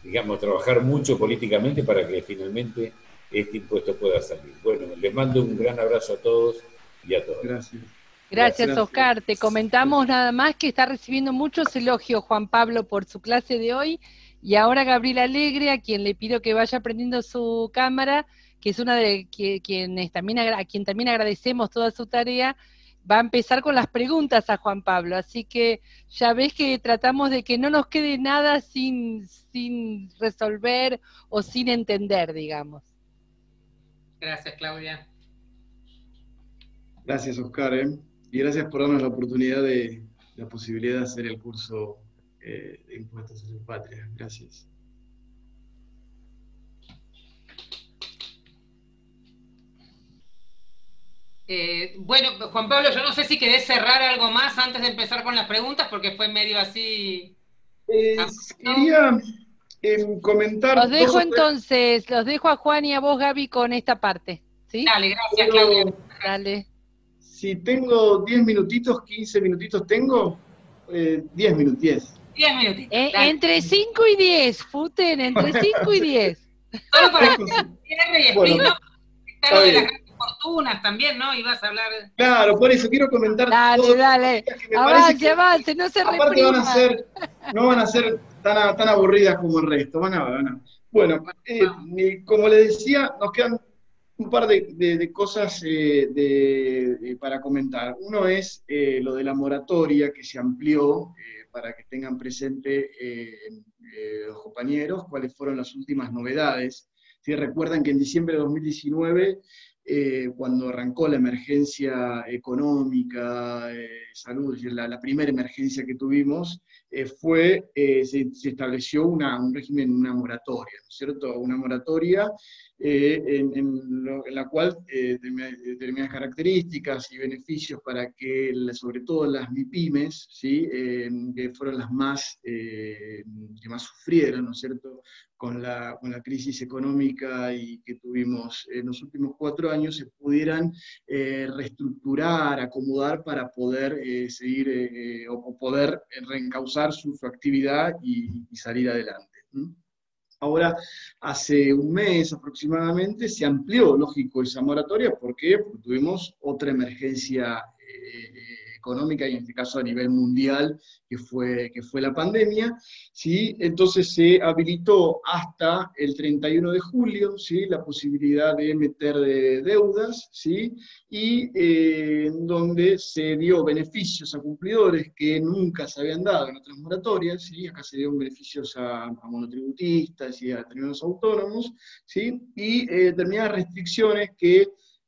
digamos, trabajar mucho políticamente para que finalmente este impuesto pueda salir. Bueno, les mando un gran abrazo a todos y a todas. Gracias. Gracias, Oscar. Te comentamos nada más que está recibiendo muchos elogios Juan Pablo por su clase de hoy, y ahora Gabriel Alegre, a quien le pido que vaya prendiendo su cámara, que es una de quienes también a quien también agradecemos toda su tarea, va a empezar con las preguntas a Juan Pablo, así que ya ves que tratamos de que no nos quede nada sin resolver o sin entender, digamos. Gracias, Claudia. Gracias, Oscar, y gracias por darnos la oportunidad de la posibilidad de hacer el curso de Impuestos a su Patria. Gracias. Bueno, Juan Pablo, yo no sé si querés cerrar algo más antes de empezar con las preguntas, porque fue medio así... Quería comentar... Los dejo entonces, los dejo a Juan y a vos, Gaby, con esta parte. ¿Sí? Dale, gracias, Claudia. Dale. Si tengo 10 minutitos, 15 minutitos, ¿tengo? 10 minutos, 10. 10 minutitos. Entre 5 y 10, Futen, entre 5 y 10. Solo para cierre y bueno, está lo de las grandes fortunas también, ¿no? Ibas a hablar... Claro, por eso quiero comentar... Dale, avance, no se aparte reprima. no van a ser tan aburridas como el resto, van a. Bueno, como les decía, nos quedan un par de cosas para comentar. Uno es lo de la moratoria que se amplió, para que tengan presente los compañeros cuáles fueron las últimas novedades. ¿Sí? Recuerdan que en diciembre de 2019, cuando arrancó la emergencia económica, salud, es decir, la primera emergencia que tuvimos, se estableció un régimen, una moratoria, ¿no es cierto? Una moratoria en la cual determinadas características y beneficios para que, sobre todo las MIPYMES, ¿sí? Que fueron las que más sufrieron, ¿no es cierto?, con la crisis económica y que tuvimos en los últimos 4 años, se pudieran reestructurar, acomodar para poder seguir o poder reencauzar su actividad y salir adelante. Ahora, hace un mes aproximadamente, se amplió, lógico, esa moratoria. ¿Por qué? Porque tuvimos otra emergencia económica, y en este caso a nivel mundial, que fue la pandemia, ¿sí? Entonces se habilitó hasta el 31 de julio, ¿sí?, la posibilidad de meter deudas, ¿sí?, y donde se dio beneficios a cumplidores que nunca se habían dado en otras moratorias, ¿sí? Acá se dieron beneficios a monotributistas y a determinados autónomos, ¿sí?, y determinadas restricciones que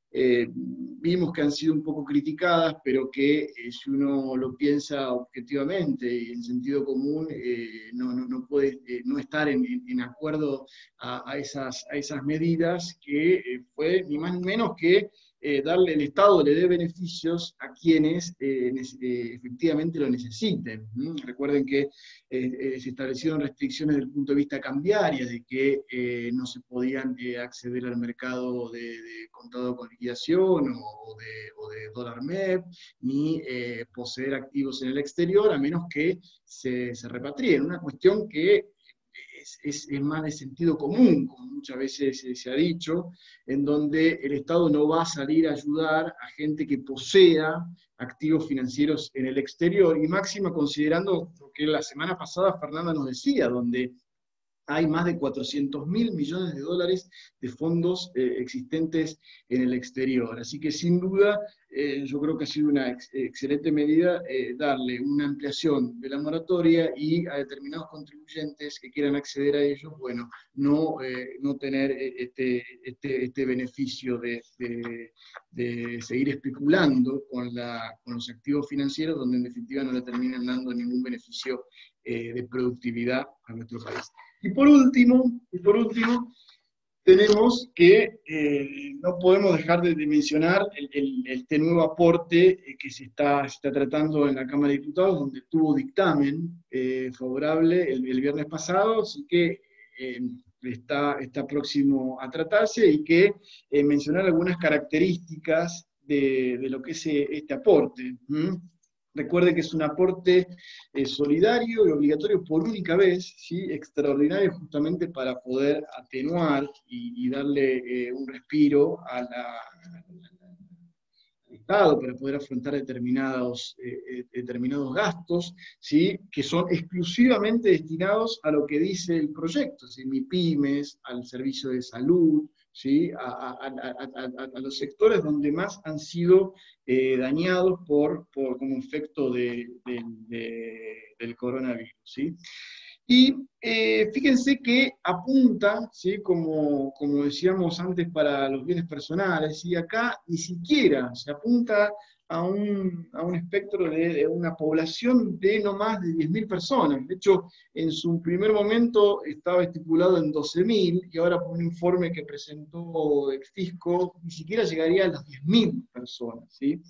vimos que han sido un poco criticadas, pero que si uno lo piensa objetivamente y en sentido común, no puede no estar en acuerdo a esas medidas, que fue ni más ni menos que el Estado le dé beneficios a quienes efectivamente lo necesiten. Recuerden que se establecieron restricciones desde el punto de vista cambiario, de que no se podían acceder al mercado de contado con liquidación o de dólar MEP, ni poseer activos en el exterior, a menos que se repatrien. Una cuestión que es más de sentido común, como muchas veces se ha dicho, en donde el Estado no va a salir a ayudar a gente que posea activos financieros en el exterior, y máxima considerando lo que la semana pasada Fernanda nos decía, donde hay más de 400.000 millones de dólares de fondos existentes en el exterior. Así que sin duda, yo creo que ha sido una excelente medida darle una ampliación de la moratoria, y a determinados contribuyentes que quieran acceder a ellos, bueno, no tener este beneficio de seguir especulando con los activos financieros, donde en definitiva no le terminan dando ningún beneficio de productividad a nuestro país. Y por último, tenemos que no podemos dejar de mencionar este nuevo aporte que se está tratando en la Cámara de Diputados, donde tuvo dictamen favorable el viernes pasado, así que está próximo a tratarse, y que mencionar algunas características de lo que es este aporte. Recuerde que es un aporte solidario y obligatorio por única vez, ¿sí?, extraordinario, justamente para poder atenuar y darle un respiro a la Estado para poder afrontar determinados gastos, ¿sí? Que son exclusivamente destinados a lo que dice el proyecto, ¿sí? MIPYMES, al servicio de salud, ¿sí? A los sectores donde más han sido dañados como efecto del coronavirus, ¿sí? Y fíjense que apunta, ¿sí? Como decíamos antes, para los bienes personales, y acá ni siquiera se apunta a un espectro de una población de no más de 10.000 personas. De hecho, en su primer momento estaba estipulado en 12.000, y ahora por un informe que presentó el Fisco, ni siquiera llegaría a las 10.000 personas, ¿sí?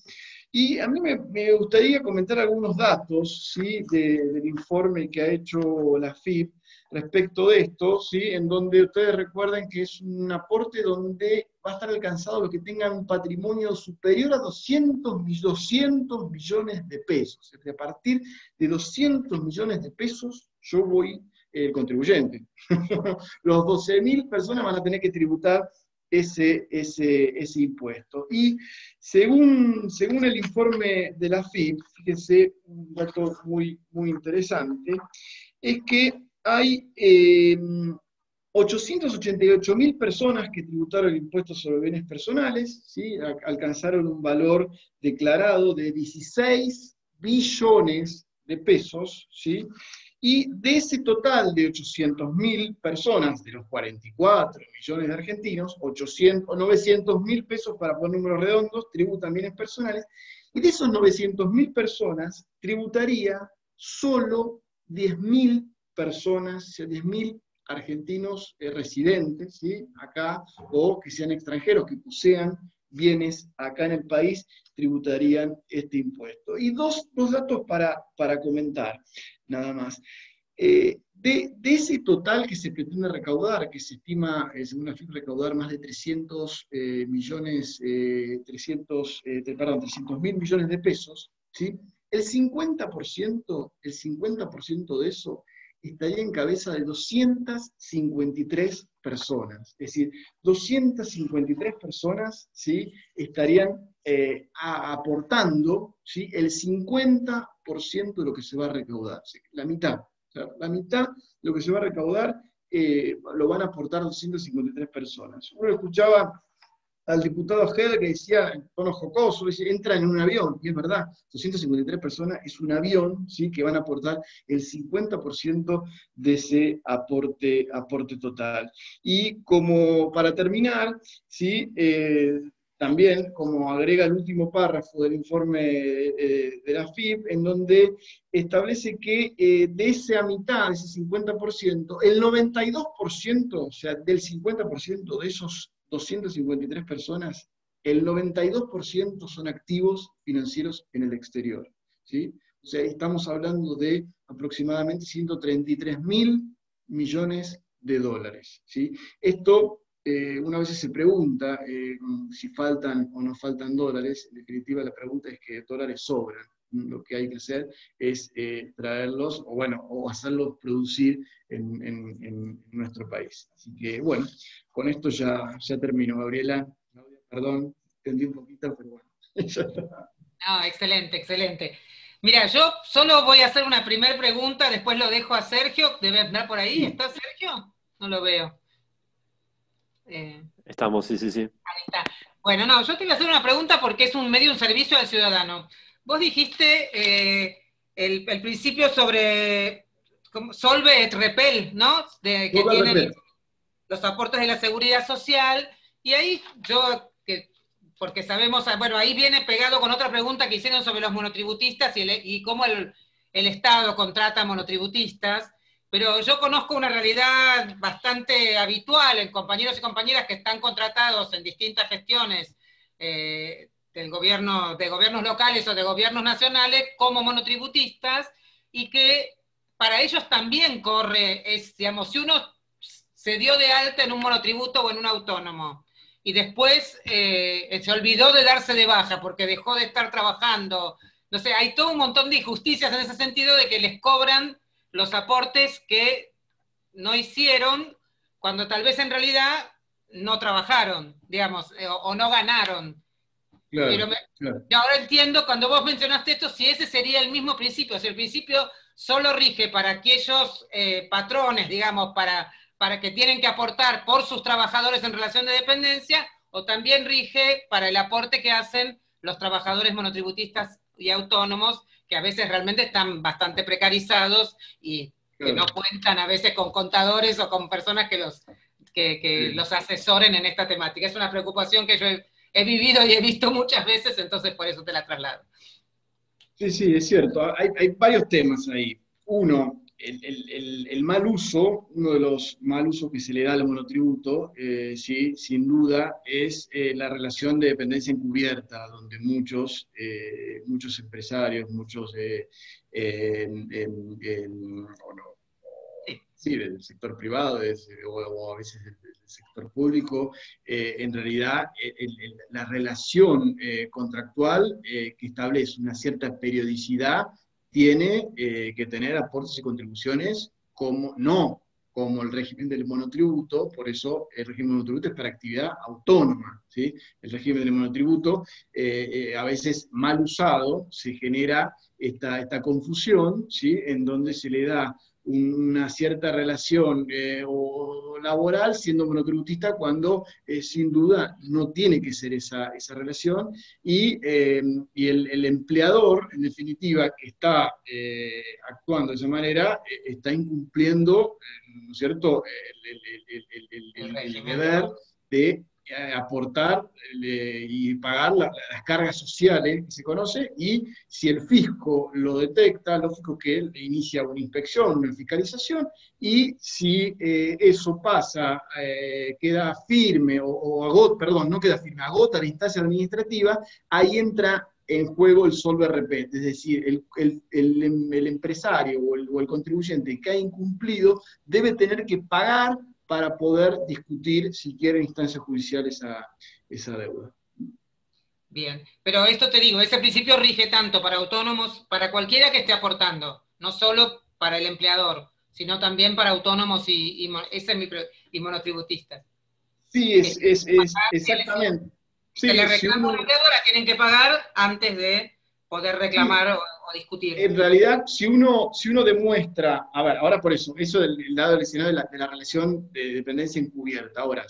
Y a mí me gustaría comentar algunos datos, ¿sí? Del informe que ha hecho la FIP respecto de esto, ¿sí? En donde ustedes recuerden que es un aporte donde va a estar alcanzado los que tengan un patrimonio superior a 200 millones de pesos. Es decir, a partir de 200 millones de pesos yo voy el contribuyente. Los 12.000 personas van a tener que tributar ese impuesto. Y según el informe de la FIP, fíjense, un dato muy, muy interesante, es que hay 888.000 personas que tributaron el impuesto sobre bienes personales, ¿sí? Alcanzaron un valor declarado de 16 billones de pesos, ¿sí? Y de ese total de 800.000 personas, de los 44 millones de argentinos, 900.000 pesos, para poner números redondos, tributan bienes personales, y de esos 900.000 personas tributaría solo 10.000 personas, o sea, 10.000 argentinos residentes, ¿sí? Acá, o que sean extranjeros, que posean bienes acá en el país, tributarían este impuesto. Y dos datos para comentar, nada más. De ese total que se pretende recaudar, que se estima, según la FIP, recaudar más de 300.000 millones de pesos, ¿sí? El 50% de eso estaría en cabeza de 253 personas. Es decir, 253 personas, ¿sí? Estarían aportando, ¿sí? El 50% de lo que se va a recaudar, ¿sí? La mitad. O sea, la mitad de lo que se va a recaudar lo van a aportar 253 personas. Uno escuchaba al diputado Ojeda que decía, en tono jocoso, decía, entran en un avión, y es verdad, 253 personas es un avión, ¿sí? Que van a aportar el 50% de ese aporte total. Y como para terminar, ¿sí? También, como agrega el último párrafo del informe de la FIP, en donde establece que de esa mitad, de ese 50%, el 92%, o sea, del 50% de esos 253 personas, el 92% son activos financieros en el exterior, ¿sí? O sea, estamos hablando de aproximadamente 133.000 millones de dólares, ¿sí? Esto, una vez se pregunta si faltan o no faltan dólares. En definitiva la pregunta es que dólares sobran. Lo que hay que hacer es traerlos, o hacerlos producir en nuestro país. Así que, bueno, con esto ya termino, Gabriela. Perdón, entendí un poquito, pero bueno. No, excelente, excelente. Mira, yo solo voy a hacer una primera pregunta, después lo dejo a Sergio. ¿Debe andar por ahí? ¿Está Sergio? No lo veo. Estamos, sí. Ahí está. Bueno, no, yo te voy a hacer una pregunta porque es un servicio al ciudadano. Vos dijiste el principio sobre Solve et Repel, ¿no? Que tienen los aportes de la seguridad social, y ahí porque sabemos, bueno, ahí viene pegado con otra pregunta que hicieron sobre los monotributistas y cómo el Estado contrata monotributistas. Pero yo conozco una realidad bastante habitual en compañeros y compañeras que están contratados en distintas gestiones de gobiernos locales o de gobiernos nacionales como monotributistas, y que para ellos también corre, digamos, si uno se dio de alta en un monotributo o en un autónomo, y después se olvidó de darse de baja porque dejó de estar trabajando, no sé, hay todo un montón de injusticias en ese sentido, de que les cobran los aportes que no hicieron, cuando tal vez en realidad no trabajaron, digamos, o no ganaron. Claro, Pero claro. yo ahora entiendo, cuando vos mencionaste esto, si ese sería el mismo principio, si el principio solo rige para aquellos patrones, digamos, para que tienen que aportar por sus trabajadores en relación de dependencia, o también rige para el aporte que hacen los trabajadores monotributistas y autónomos, que a veces realmente están bastante precarizados y que no cuentan a veces con contadores o con personas que los asesoren en esta temática. Es una preocupación que yo he vivido y he visto muchas veces, entonces por eso te la traslado. Sí, sí, es cierto. Hay varios temas ahí. Uno, el mal uso, uno de los mal usos que se le da al monotributo, sí, sin duda, es la relación de dependencia encubierta, donde muchos empresarios, muchos sí, del sector privado o a veces del sector público, en realidad la relación contractual que establece una cierta periodicidad tiene que tener aportes y contribuciones no como el régimen del monotributo, por eso el régimen del monotributo es para actividad autónoma, ¿sí? El régimen del monotributo, a veces mal usado, se genera esta confusión, ¿sí? En donde se le da una cierta relación o laboral siendo monotributista cuando sin duda no tiene que ser esa relación y el empleador, en definitiva, que está actuando de esa manera, está incumpliendo, ¿no es cierto?, el deber de aportar y pagar las cargas sociales que se conoce, y si el fisco lo detecta, lógico que él inicia una inspección, una fiscalización, y si eso pasa, queda firme, no queda firme, agota la instancia administrativa, ahí entra en juego el solve repete, es decir, el empresario o el contribuyente que ha incumplido debe tener que pagar para poder discutir si quiere en instancia judicial esa deuda. Bien, pero esto te digo, ese principio rige tanto para autónomos, para cualquiera que esté aportando, no solo para el empleador, sino también para autónomos y monotributistas. Sí, exactamente. Sí, le reclama al empleador, la tienen que pagar antes de poder reclamar o discutir. En realidad, si uno demuestra, a ver, ahora por eso del lado del escenario de la relación de dependencia encubierta, ahora,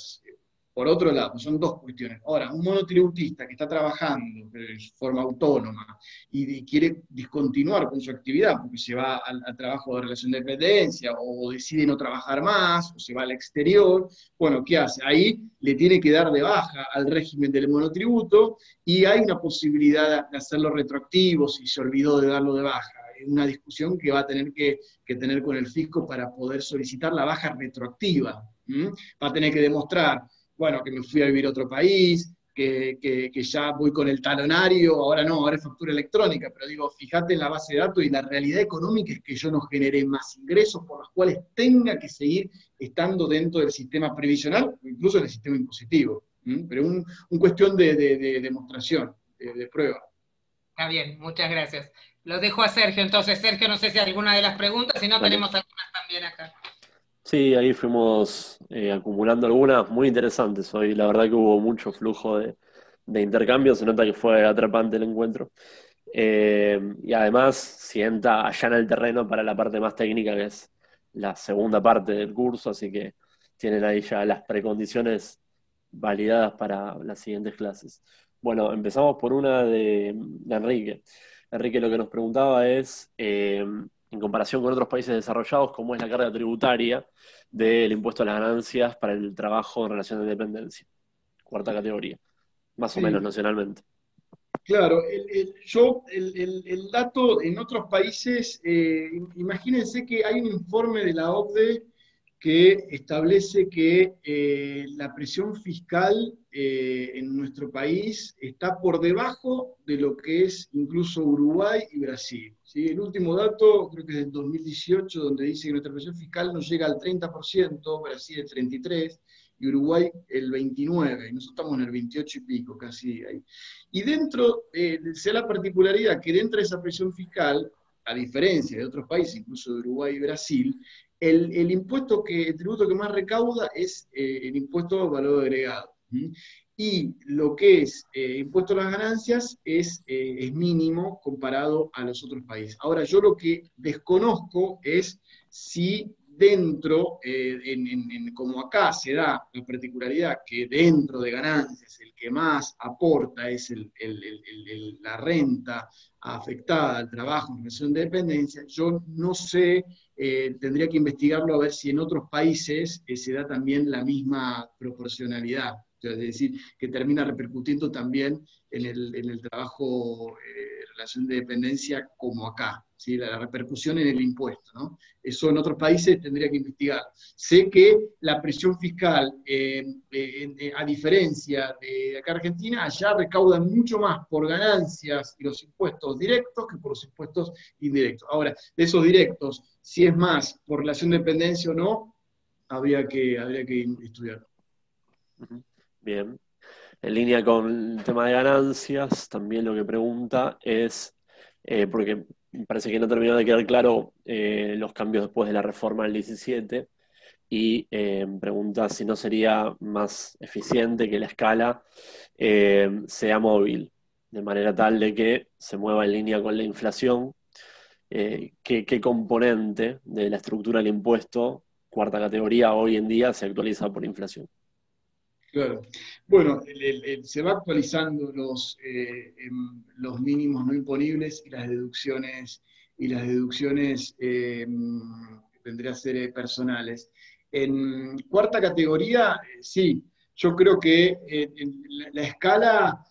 por otro lado, son dos cuestiones. Ahora, un monotributista que está trabajando de forma autónoma y quiere discontinuar con su actividad porque se va al trabajo de relación de dependencia o decide no trabajar más o se va al exterior, bueno, ¿qué hace? Ahí le tiene que dar de baja al régimen del monotributo y hay una posibilidad de hacerlo retroactivo si se olvidó de darlo de baja. Es una discusión que va a tener que tener con el fisco para poder solicitar la baja retroactiva. Va a tener que demostrar, bueno, que me fui a vivir a otro país, que ya voy con el talonario, ahora es factura electrónica, pero digo, fíjate en la base de datos y la realidad económica es que yo no generé más ingresos por los cuales tenga que seguir estando dentro del sistema previsional, o incluso del sistema impositivo. Pero un cuestión de demostración, de prueba. Está bien, muchas gracias. Lo dejo a Sergio, entonces. Sergio, no sé si alguna de las preguntas, si no tenemos algunas también acá. Sí, ahí fuimos acumulando algunas muy interesantes hoy. La verdad que hubo mucho flujo de intercambio, se nota que fue atrapante el encuentro. Y además sienta allana el terreno para la parte más técnica, que es la segunda parte del curso, así que tienen ahí ya las precondiciones validadas para las siguientes clases. Bueno, empezamos por una de Enrique. Enrique lo que nos preguntaba es, en comparación con otros países desarrollados, ¿cómo es la carga tributaria del impuesto a las ganancias para el trabajo en relación de dependencia? Cuarta categoría, más o menos nacionalmente. Claro, el dato en otros países, imagínense que hay un informe de la OCDE que establece que la presión fiscal en nuestro país está por debajo de lo que es incluso Uruguay y Brasil. ¿Sí? El último dato, creo que es del 2018, donde dice que nuestra presión fiscal no llega al 30%, Brasil el 33%, y Uruguay el 29%, y nosotros estamos en el 28 y pico, casi ahí. Y dentro, sea la particularidad que dentro de esa presión fiscal, a diferencia de otros países, incluso de Uruguay y Brasil, el tributo que más recauda es el impuesto al valor agregado. y lo que es impuesto a las ganancias es mínimo comparado a los otros países. Ahora, yo lo que desconozco es si dentro, como acá se da la particularidad que dentro de ganancias el que más aporta es la renta afectada al trabajo en relación de dependencia, yo no sé, tendría que investigarlo a ver si en otros países se da también la misma proporcionalidad. Es decir, que termina repercutiendo también en el trabajo en relación de dependencia como acá, ¿sí? La repercusión en el impuesto, ¿no? Eso en otros países tendría que investigar. Sé que la presión fiscal, a diferencia de acá en Argentina, allá recaudan mucho más por ganancias y los impuestos directos que por los impuestos indirectos. Ahora, de esos directos, si es más por relación de dependencia o no, habría que estudiarlo. Bien. En línea con el tema de ganancias, también lo que pregunta es, porque parece que no terminó de quedar claro los cambios después de la reforma del 17, y pregunta si no sería más eficiente que la escala sea móvil, de manera tal de que se mueva en línea con la inflación. ¿Qué componente de la estructura del impuesto, cuarta categoría, hoy en día se actualiza por inflación? Claro. Bueno, se va actualizando los mínimos no imponibles y las deducciones vendrían a ser personales. En cuarta categoría, sí, yo creo que la escala,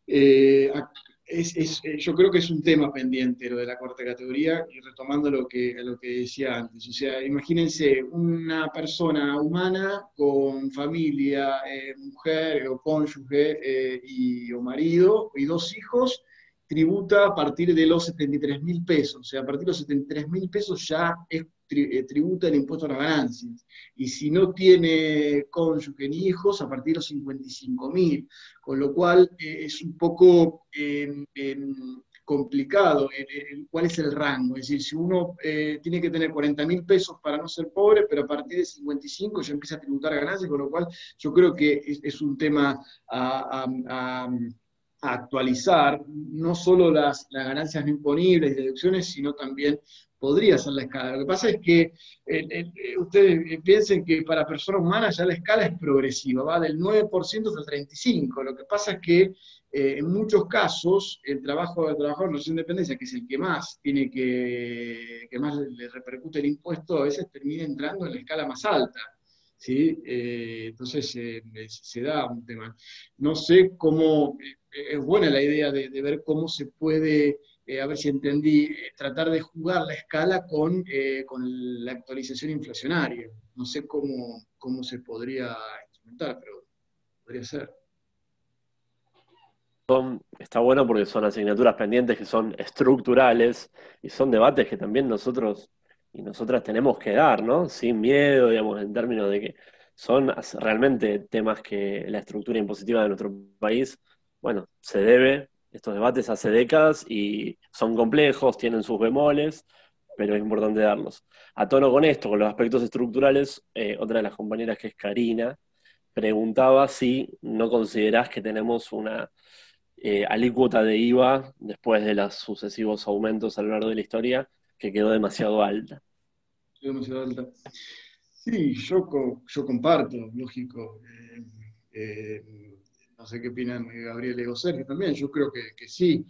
yo creo que es un tema pendiente lo de la cuarta categoría, y retomando lo que decía antes. O sea, imagínense una persona humana con familia, mujer o cónyuge o marido y 2 hijos, tributa a partir de los 73.000 pesos. O sea, a partir de los 73.000 pesos ya tributa el impuesto a las ganancias. Y si no tiene cónyuge ni hijos, a partir de los 55.000. Con lo cual es un poco complicado cuál es el rango. Es decir, si uno tiene que tener 40.000 pesos para no ser pobre, pero a partir de 55 ya empieza a tributar a ganancias, con lo cual yo creo que es un tema a actualizar, no solo las ganancias no imponibles y deducciones, sino también podría ser la escala. Lo que pasa es que ustedes piensen que para personas humanas ya la escala es progresiva, va del 9% hasta el 35%. Lo que pasa es que en muchos casos el trabajo del trabajador en relación de dependencia, que es el que más más le repercute el impuesto, a veces termina entrando en la escala más alta. ¿Sí? Entonces se da un tema. No sé cómo, es buena la idea de ver cómo se puede, a ver si entendí, tratar de jugar la escala con la actualización inflacionaria. No sé cómo se podría instrumentar, pero podría ser. Está bueno porque son asignaturas pendientes que son estructurales y son debates que también nosotros y nosotras tenemos que dar, ¿no? Sin miedo, digamos, en términos de que son realmente temas que la estructura impositiva de nuestro país, bueno, se debe estos debates hace décadas y son complejos, tienen sus bemoles, pero es importante darlos. A tono con esto, con los aspectos estructurales, otra de las compañeras, que es Karina, preguntaba si no considerás que tenemos una alícuota de IVA después de los sucesivos aumentos a lo largo de la historia, que quedó demasiado alta. Demasiado alta. Sí, yo comparto, lógico. No sé qué opinan Gabriel y Sergio también, yo creo que sí.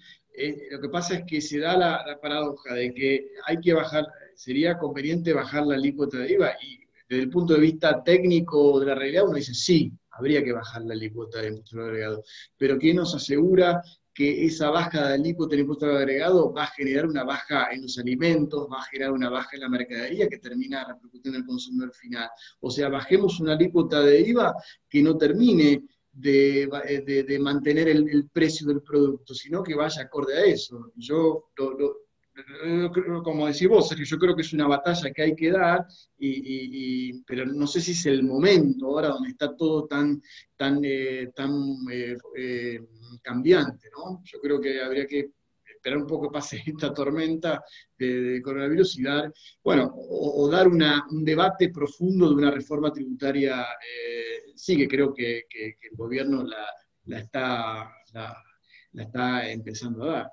Lo que pasa es que se da la paradoja de que hay que bajar, sería conveniente bajar la alícuota de IVA, y desde el punto de vista técnico de la realidad uno dice sí, habría que bajar la alícuota del impuesto agregado, pero ¿quién nos asegura que esa baja de alícuota del impuesto agregado va a generar una baja en los alimentos, va a generar una baja en la mercadería que termina repercutiendo en el consumidor final? O sea, bajemos una alícuota de IVA que no termine de mantener el precio del producto, sino que vaya acorde a eso. Yo, como decís vos, Sergio, yo creo que es una batalla que hay que dar, pero no sé si es el momento ahora donde está todo tan cambiante, ¿no? Yo creo que habría que esperar un poco que pase esta tormenta de coronavirus y dar, bueno, o dar un debate profundo de una reforma tributaria, sí, que creo que el gobierno está empezando a dar.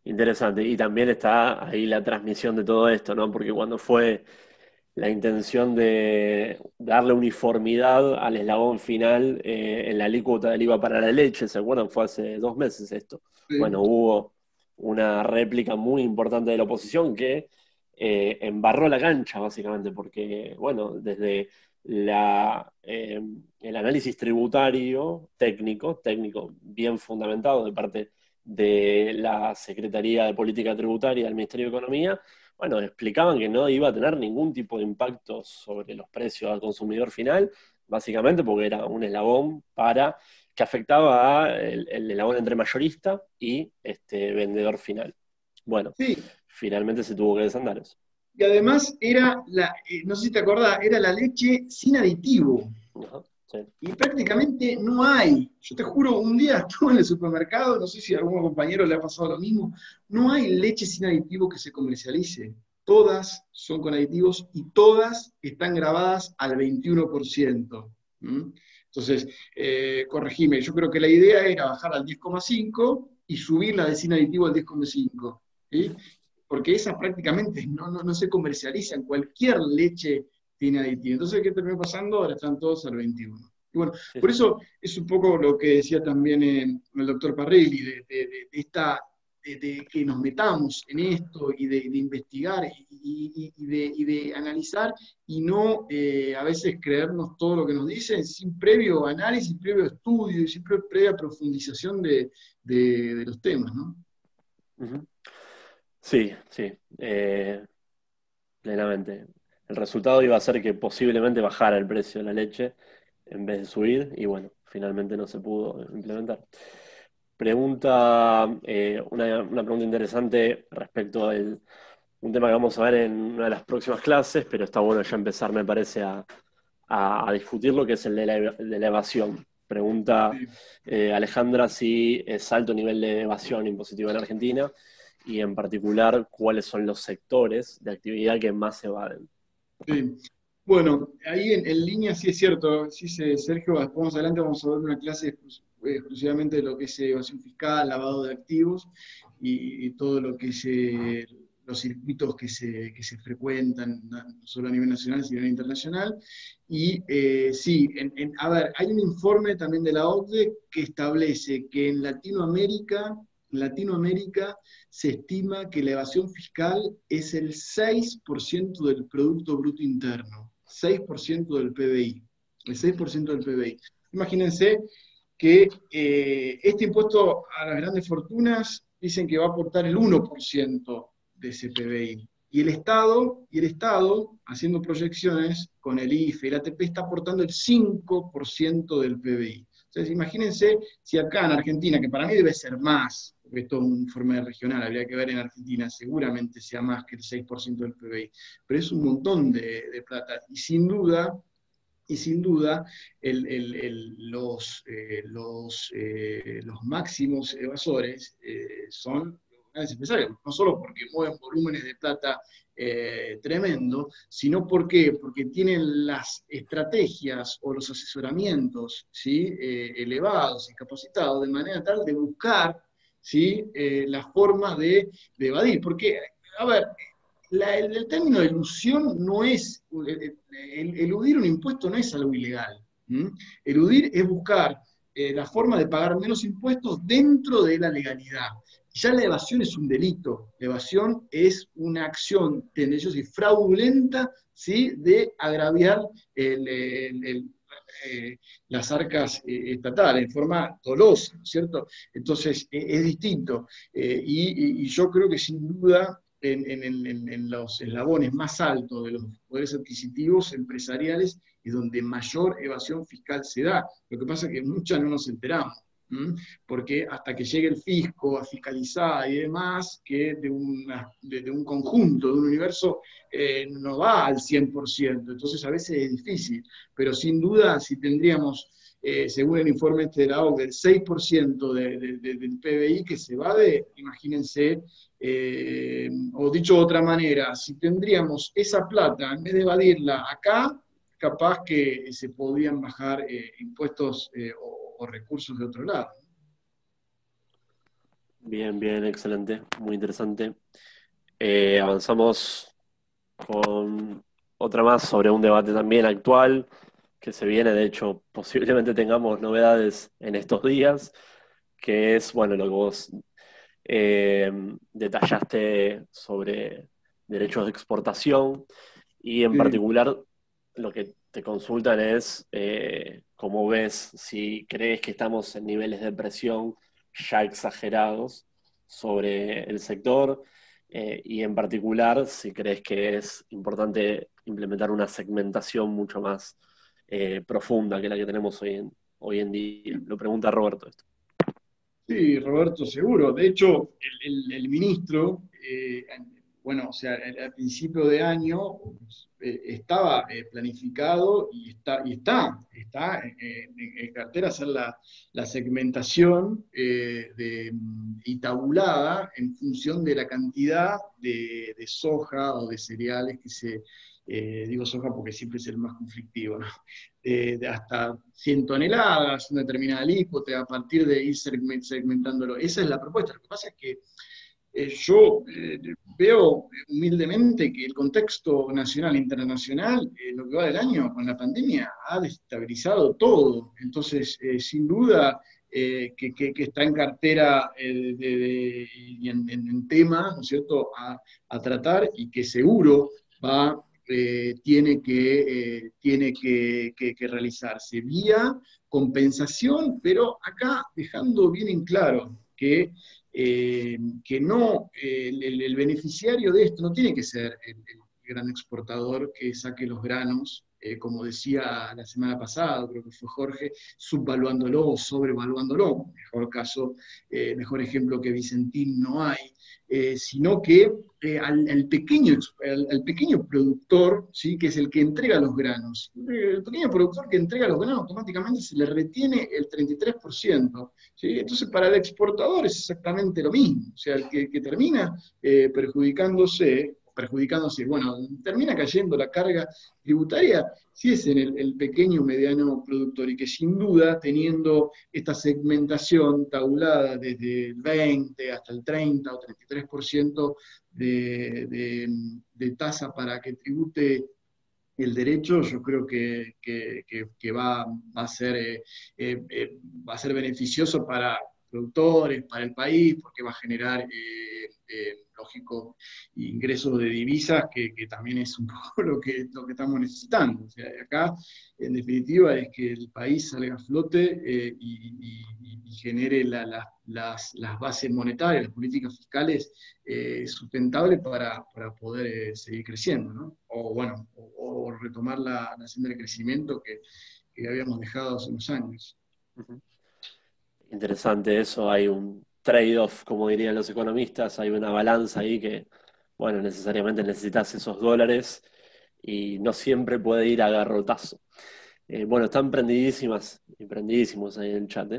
Interesante. Y también está ahí la transmisión de todo esto, ¿no? Porque cuando fue la intención de darle uniformidad al eslabón final en la alícuota del IVA para la leche, ¿se acuerdan? Fue hace 2 meses esto. Sí. Bueno, hubo una réplica muy importante de la oposición que embarró la cancha, básicamente, porque, bueno, desde el análisis tributario, técnico bien fundamentado de parte de la Secretaría de Política Tributaria del Ministerio de Economía, bueno, explicaban que no iba a tener ningún tipo de impacto sobre los precios al consumidor final, básicamente porque era un eslabón que afectaba al eslabón entre mayorista y vendedor final. Bueno, Sí. Finalmente se tuvo que desandar eso. Y además era, no sé si te acordás, era la leche sin aditivo. Ajá, sí. Y prácticamente no hay. Yo te juro, un día estuve en el supermercado, no sé si a algún compañero le ha pasado lo mismo, no hay leche sin aditivo que se comercialice. Todas son con aditivos y todas están grabadas al 21%. Entonces, corregime, yo creo que la idea era bajar al 10,5 y subir la de sin aditivo al 10,5. ¿Sí? Porque esas prácticamente no se comercializan, cualquier leche tiene aditivo. Entonces, ¿qué terminó pasando? Ahora están todos al 21. Y bueno, Sí. por eso es un poco lo que decía también el doctor Parrilli, de que nos metamos en esto y de investigar y de analizar y no a veces creernos todo lo que nos dicen sin previo análisis, previo estudio y sin previa profundización de los temas, ¿no? Uh-huh. Sí, plenamente. El resultado iba a ser que posiblemente bajara el precio de la leche en vez de subir, y bueno, finalmente no se pudo implementar. Una pregunta interesante respecto a un tema que vamos a ver en una de las próximas clases, pero está bueno ya empezar, me parece, a discutirlo, que es el de la evasión. Pregunta Alejandra si es alto nivel de evasión impositiva en Argentina, y en particular, ¿cuáles son los sectores de actividad que más se evaden? Sí. Bueno, ahí en línea sí es cierto, sí, Sergio, después más adelante vamos a ver una clase exclusivamente de lo que es evasión fiscal, lavado de activos y todo lo que es los circuitos que se frecuentan, no solo a nivel nacional, sino a nivel internacional. Y sí, a ver, hay un informe también de la OCDE que establece que en Latinoamérica se estima que la evasión fiscal es el 6% del Producto Bruto Interno, 6% del PBI, el 6% del PBI. Imagínense que este impuesto a las grandes fortunas dicen que va a aportar el 1% de ese PBI. Y el Estado, haciendo proyecciones con el IFE, el ATP, está aportando el 5% del PBI. Entonces, imagínense si acá en Argentina, que para mí debe ser más, porque esto es un informe regional, habría que ver en Argentina, seguramente sea más que el 6% del PBI, pero es un montón de plata, y sin duda, los máximos evasores son los grandes empresarios, no solo porque mueven volúmenes de plata tremendo, sino porque tienen las estrategias o los asesoramientos, ¿sí? Elevados y capacitados, de manera tal de buscar, ¿sí? Las formas de evadir. Porque, a ver, el término de elusión no es, eludir un impuesto no es algo ilegal. Eludir es buscar la forma de pagar menos impuestos dentro de la legalidad. Ya la evasión es un delito, la evasión es una acción tendenciosa y fraudulenta, ¿sí? De agraviar las arcas estatales en forma dolosa, ¿no es cierto? Entonces es distinto. Y yo creo que sin duda en los eslabones más altos de los poderes adquisitivos empresariales es donde mayor evasión fiscal se da. Lo que pasa es que muchas no nos enteramos. Porque hasta que llegue el fisco a fiscalizar y demás, que de un conjunto, de un universo, no va al 100%, entonces a veces es difícil, pero sin duda si tendríamos, según el informe de la OCDE, el 6% del PBI que se va imagínense, o dicho de otra manera, si tendríamos esa plata, en vez de evadirla acá, capaz que se podrían bajar impuestos o o recursos de otro lado. Bien, bien, excelente, muy interesante. Avanzamos con otra más sobre un debate también actual que se viene, de hecho, posiblemente tengamos novedades en estos días, que es, bueno, lo que vos detallaste sobre derechos de exportación y en Sí. particular lo que te consultan es cómo ves, si crees que estamos en niveles de presión ya exagerados sobre el sector y en particular si crees que es importante implementar una segmentación mucho más profunda que la que tenemos hoy en día. Lo pregunta Roberto esto. Sí, Roberto, seguro. De hecho, el ministro, bueno, o sea, al principio de año estaba planificado y está en cartera hacer la segmentación y tabulada en función de la cantidad de soja o de cereales que digo soja porque siempre es el más conflictivo, ¿no? De hasta 100 toneladas, una determinada alícuota, a partir de ir segmentándolo. Esa es la propuesta. Lo que pasa es que yo veo humildemente que el contexto nacional e internacional, lo que va del año con la pandemia, ha destabilizado todo. Entonces, sin duda, que está en cartera y en tema, ¿no es cierto?, a tratar y que seguro tiene que realizarse vía compensación, pero acá dejando bien en claro que no, el beneficiario de esto no tiene que ser el gran exportador que saque los granos, como decía la semana pasada, creo que fue Jorge, subvaluándolo o sobrevaluándolo. Mejor ejemplo que Vicentín no hay, sino que al pequeño productor, ¿sí?, que es el que entrega los granos. El pequeño productor que entrega los granos automáticamente se le retiene el 33%. ¿Sí? Entonces, para el exportador es exactamente lo mismo. O sea, el que termina perjudicándose, bueno, termina cayendo la carga tributaria, sí es en el pequeño mediano productor, y que sin duda, teniendo esta segmentación tabulada desde el 20 hasta el 30 o 33% de tasa para que tribute el derecho, yo creo que va a ser beneficioso para productores, para el país, porque va a generar, lógico, ingresos de divisas, que también es un poco lo que estamos necesitando. O sea, acá, en definitiva, es que el país salga a flote y genere las bases monetarias, las políticas fiscales sustentables para poder seguir creciendo, ¿no? O bueno, o retomar la senda de crecimiento que habíamos dejado hace unos años. Interesante eso, hay un trade-off, como dirían los economistas, hay una balanza ahí que, bueno, necesariamente necesitas esos dólares y no siempre puede ir a garrotazo. Bueno, están prendidísimos ahí en el chat.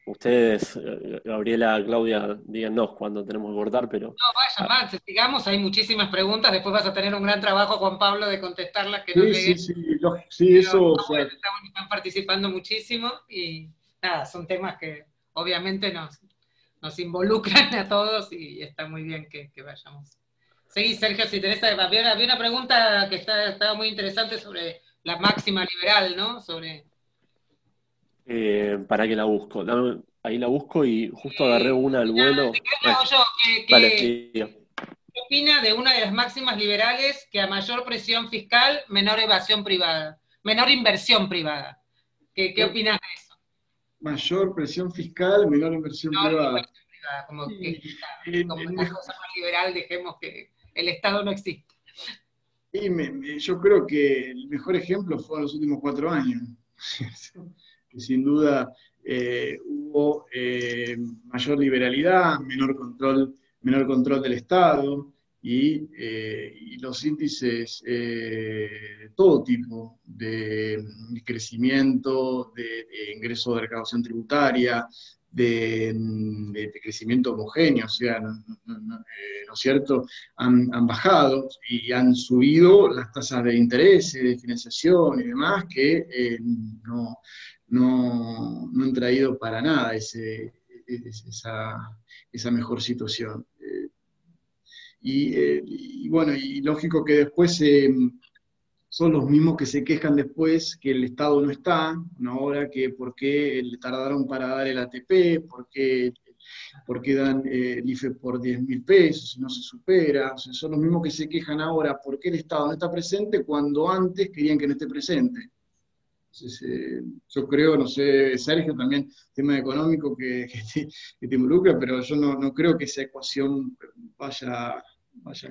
Ustedes, Gabriela, Claudia, díganos cuándo tenemos que cortar, pero... No, vayan más, sigamos, hay muchísimas preguntas, después vas a tener un gran trabajo, Juan Pablo, de contestarlas que no lleguen. Sí, eso... Están participando muchísimo y nada, son temas que obviamente nos involucran a todos y está muy bien que vayamos. Seguí, Sergio, si tenés... Había una pregunta que estaba muy interesante sobre la máxima liberal, ¿no? ¿Para qué la busco? Ahí la busco y justo agarré una al vuelo. ¿Qué opina de una de las máximas liberales, que a mayor presión fiscal, menor evasión privada, menor inversión privada? ¿Qué opinas de eso? Mayor presión fiscal, menor inversión privada. Como la cosa más liberal, dejemos que el Estado no existe. Yo creo que el mejor ejemplo fue en los últimos 4 años. Que sin duda hubo mayor liberalidad, menor control del Estado y los índices de todo tipo de crecimiento, de ingreso de recaudación tributaria, de crecimiento homogéneo, o sea, ¿no es cierto?, han bajado y han subido las tasas de interés, de financiación y demás, que no han traído para nada esa mejor situación. Y bueno, y lógico que después son los mismos que se quejan después que el Estado no está, ahora que por qué le tardaron para dar el ATP, por qué dan el IFE por 10.000 pesos y no se supera. O sea, son los mismos que se quejan ahora por qué el Estado no está presente cuando antes querían que no esté presente. Entonces, yo creo, no sé, Sergio, también tema económico que te involucra, pero yo no creo que esa ecuación vaya a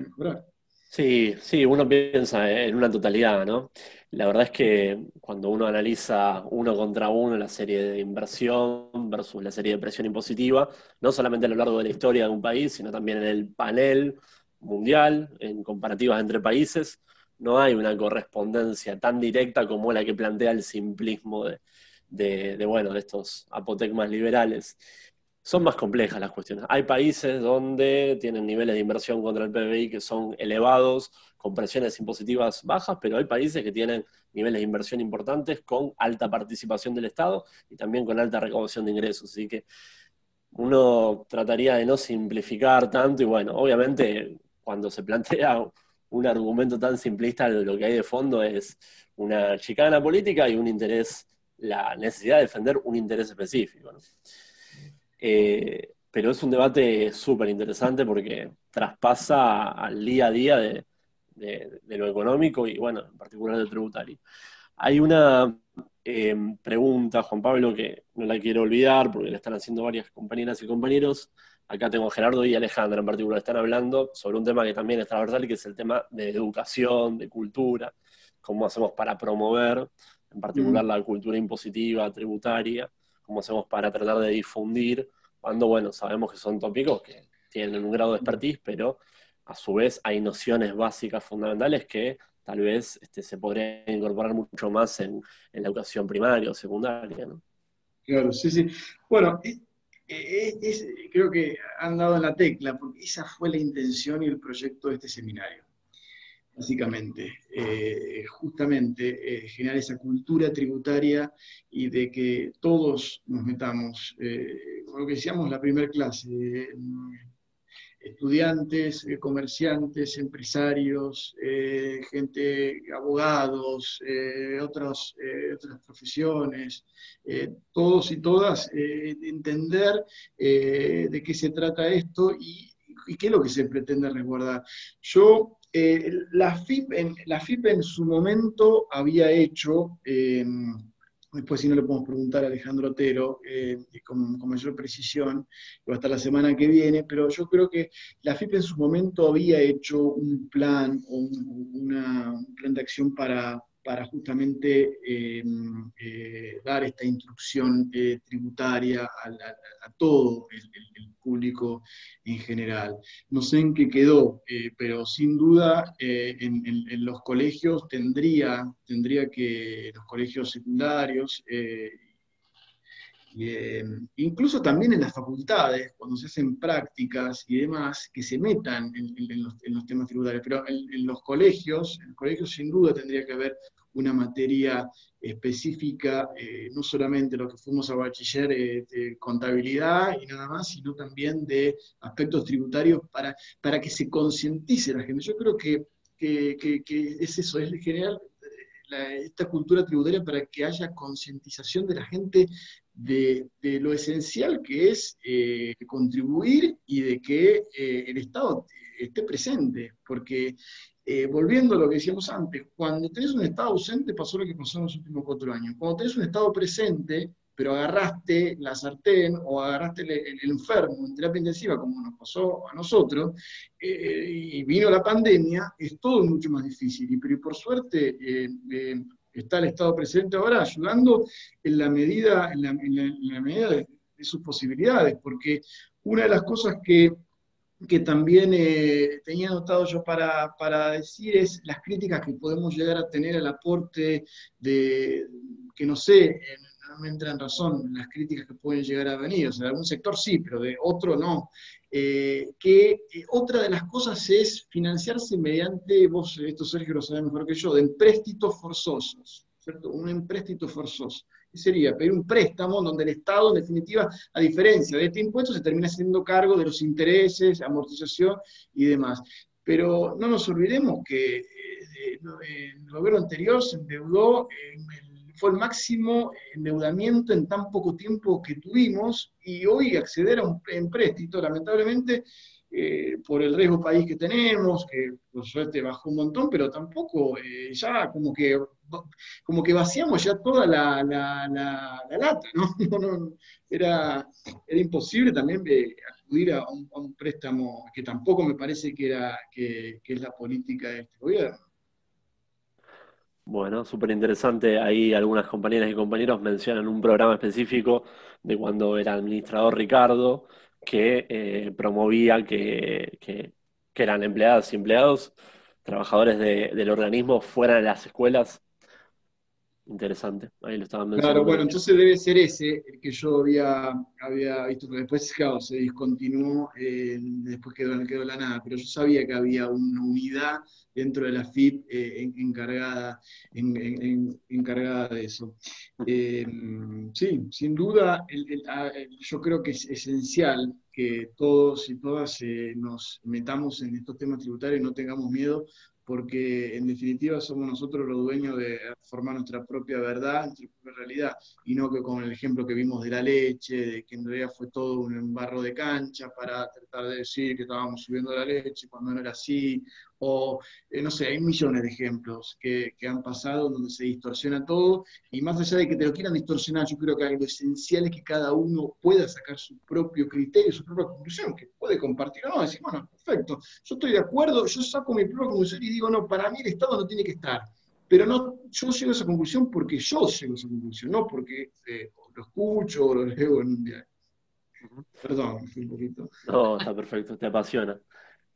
mejorar. Sí, sí, uno piensa en una totalidad, ¿no? La verdad es que cuando uno analiza uno contra uno la serie de inversión versus la serie de presión impositiva, no solamente a lo largo de la historia de un país, sino también en el panel mundial, en comparativas entre países, no hay una correspondencia tan directa como la que plantea el simplismo de estos apotegmas liberales. Son más complejas las cuestiones. Hay países donde tienen niveles de inversión contra el PBI que son elevados, con presiones impositivas bajas, pero hay países que tienen niveles de inversión importantes con alta participación del Estado y también con alta recaudación de ingresos. Así que uno trataría de no simplificar tanto y bueno, obviamente cuando se plantea un argumento tan simplista, lo que hay de fondo es una chicana política y un interés, la necesidad de defender un interés específico, ¿no? Pero es un debate súper interesante porque traspasa al día a día de lo económico y, bueno, en particular del tributario. Hay una pregunta, Juan Pablo, que no la quiero olvidar porque le están haciendo varias compañeras y compañeros. Acá tengo a Gerardo y Alejandra en particular, están hablando sobre un tema que también es transversal, que es el tema de educación, de cultura, cómo hacemos para promover, en particular la cultura impositiva, tributaria, cómo hacemos para tratar de difundir, cuando, bueno, sabemos que son tópicos que tienen un grado de expertise, pero a su vez hay nociones básicas fundamentales que tal vez se podrían incorporar mucho más en la educación primaria o secundaria, ¿no? Claro, sí, sí. Bueno, creo que han dado en la tecla, porque esa fue la intención y el proyecto de este seminario. Básicamente, justamente generar esa cultura tributaria y de que todos nos metamos, como lo que decíamos en la primera clase, estudiantes, comerciantes, empresarios, gente, abogados, otras profesiones, todos y todas, entender de qué se trata esto y qué es lo que se pretende resguardar. La FIP en su momento había hecho, después si no le podemos preguntar a Alejandro Otero, con mayor precisión, que va a estar la semana que viene, pero yo creo que la FIP en su momento había hecho un plan o un plan de acción para justamente dar esta instrucción tributaria a todo el público en general. No sé en qué quedó, pero sin duda en los colegios tendría que, los colegios secundarios, incluso también en las facultades, cuando se hacen prácticas y demás, que se metan en los temas tributarios, pero en los colegios sin duda tendría que haber una materia específica, no solamente lo que fuimos a bachiller de contabilidad y nada más, sino también de aspectos tributarios para que se concientice la gente. Yo creo que es eso, es generar esta cultura tributaria para que haya concientización de la gente de lo esencial que es contribuir y de que el Estado esté presente, porque volviendo a lo que decíamos antes, cuando tenés un Estado ausente pasó lo que pasó en los últimos 4 años. Cuando tenés un Estado presente, pero agarraste la sartén o agarraste el enfermo en terapia intensiva, como nos pasó a nosotros, y vino la pandemia, es todo mucho más difícil. Pero por suerte está el Estado presente ahora ayudando en la medida de sus posibilidades, porque una de las cosas que también tenía anotado yo para decir es las críticas que podemos llegar a tener al aporte que no sé, no me entra en razón las críticas que pueden llegar a venir, o sea, de algún sector sí, pero de otro no. Otra de las cosas es financiarse mediante, vos esto Sergio lo sabés mejor que yo, de empréstitos forzosos, ¿cierto? Un empréstito forzoso. sería pedir un préstamo donde el Estado, en definitiva, a diferencia de este impuesto, se termina haciendo cargo de los intereses, amortización y demás. Pero no nos olvidemos que el gobierno anterior se endeudó, fue el máximo endeudamiento en tan poco tiempo que tuvimos, y hoy acceder a un empréstito, lamentablemente, por el riesgo país que tenemos, que por suerte bajó un montón, pero tampoco ya como que vaciamos ya toda la lata, ¿no? Era imposible también acudir a un préstamo, que tampoco me parece que es la política de este gobierno. Bueno, súper interesante. Ahí algunas compañeras y compañeros mencionan un programa específico de cuando era administrador Ricardo, que promovía que eran empleadas y empleados, trabajadores del organismo, fueran a las escuelas. Interesante, ahí lo estaban mencionando. Claro, bueno, entonces debe ser ese el que yo había visto, pero después, claro, se discontinuó, después quedó la nada, pero yo sabía que había una unidad dentro de la FIP encargada de eso. Sí, sin duda, yo creo que es esencial que todos y todas nos metamos en estos temas tributarios y no tengamos miedo, porque en definitiva somos nosotros los dueños de formar nuestra propia verdad, nuestra propia realidad, y no que con el ejemplo que vimos de la leche, de que en realidad fue todo un barro de cancha para tratar de decir que estábamos subiendo la leche cuando no era así, o no sé, hay millones de ejemplos que han pasado donde se distorsiona todo, y más allá de que te lo quieran distorsionar, yo creo que lo esencial es que cada uno pueda sacar su propio criterio, su propia conclusión, que puede compartir o no, decir, bueno, perfecto, yo estoy de acuerdo, yo saco mi propia conclusión y digo, no, para mí el Estado no tiene que estar, pero no, yo llego a esa conclusión porque yo llego a esa conclusión, no porque lo escucho o lo leo en un diario. Perdón, fui un poquito. No, está perfecto, te apasiona.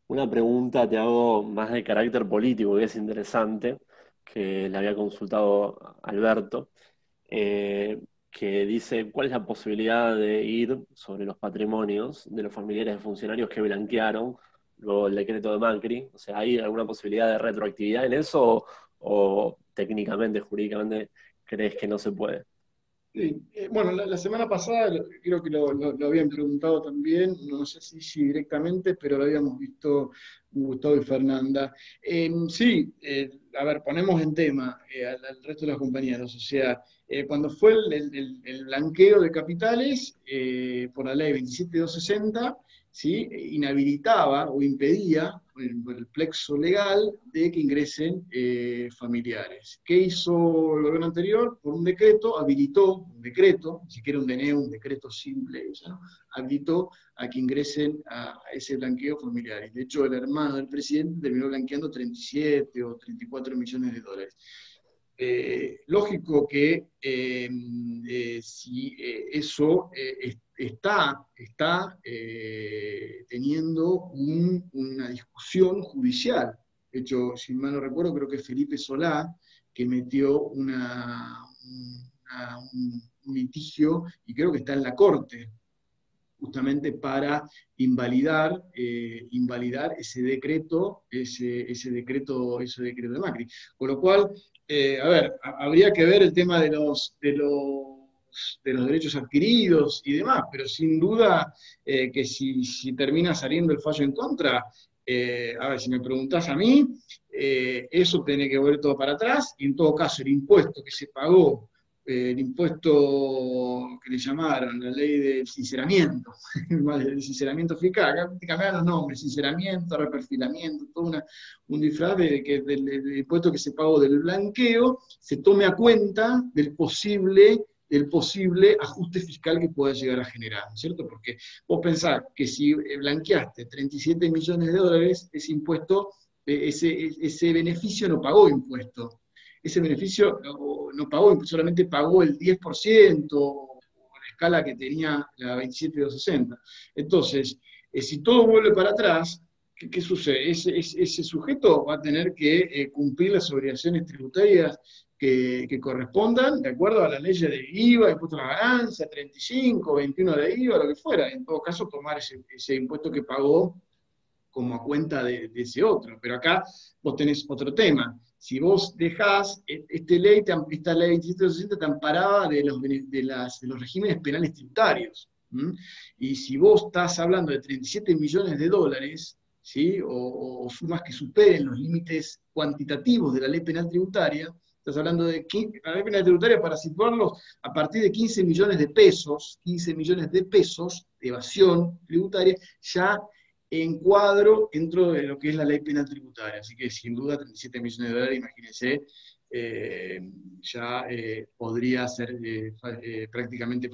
Una pregunta te hago más de carácter político, que es interesante, que le había consultado a Alberto, que dice, ¿cuál es la posibilidad de ir sobre los patrimonios de los familiares de funcionarios que blanquearon luego el decreto de Macri? O sea, ¿hay alguna posibilidad de retroactividad en eso o técnicamente, jurídicamente, crees que no se puede? Sí. Bueno, la semana pasada creo que lo habían preguntado también, no sé si directamente, pero lo habíamos visto Gustavo y Fernanda. Sí, a ver, ponemos en tema al resto de los compañeros, o sea, cuando fue el blanqueo de capitales por la ley 27260, ¿sí? Inhabilitaba o impedía por el plexo legal de que ingresen familiares. ¿Qué hizo el gobierno anterior? Por un decreto, habilitó, un decreto, ni siquiera un DNU, un decreto simple, ¿no? Habilitó a que ingresen a ese blanqueo familiares. De hecho, el hermano del presidente terminó blanqueando 37 o 34 millones de dólares. Lógico que si eso está teniendo una discusión judicial. De hecho, si mal no recuerdo, creo que es Felipe Solá que metió un litigio, y creo que está en la Corte, justamente para invalidar ese decreto de Macri. Con lo cual, a ver, habría que ver el tema de los derechos adquiridos y demás, pero sin duda que si termina saliendo el fallo en contra, a ver, si me preguntás a mí, eso tiene que volver todo para atrás, y en todo caso el impuesto que se pagó, el impuesto que le llamaron, la ley del sinceramiento, el sinceramiento fiscal, acá te cambiaron los nombres, sinceramiento, reperfilamiento, todo un disfraz del impuesto que se pagó del blanqueo, se tome a cuenta del posible ajuste fiscal que pueda llegar a generar, ¿cierto? Porque vos pensás que si blanqueaste 37 millones de dólares, ese impuesto, ese beneficio no pagó impuesto. Ese beneficio no pagó, solamente pagó el 10%, o la escala que tenía la 27260. Entonces, si todo vuelve para atrás, ¿qué sucede? Ese sujeto va a tener que cumplir las obligaciones tributarias que correspondan, de acuerdo a las leyes de IVA, impuesto a la ganancia, 35, 21 de IVA, lo que fuera. En todo caso, tomar ese impuesto que pagó como a cuenta de ese otro. Pero acá vos tenés otro tema. Si vos dejás, esta ley 2760 te amparaba de los regímenes penales tributarios. Y si vos estás hablando de 37 millones de dólares, ¿sí? o sumas que superen los límites cuantitativos de la ley penal tributaria, estás hablando de la ley penal tributaria, para situarlos, a partir de 15 millones de pesos de evasión tributaria, ya encuadro dentro de lo que es la ley penal tributaria. Así que sin duda 37 millones de dólares, imagínense, ya podría ser prácticamente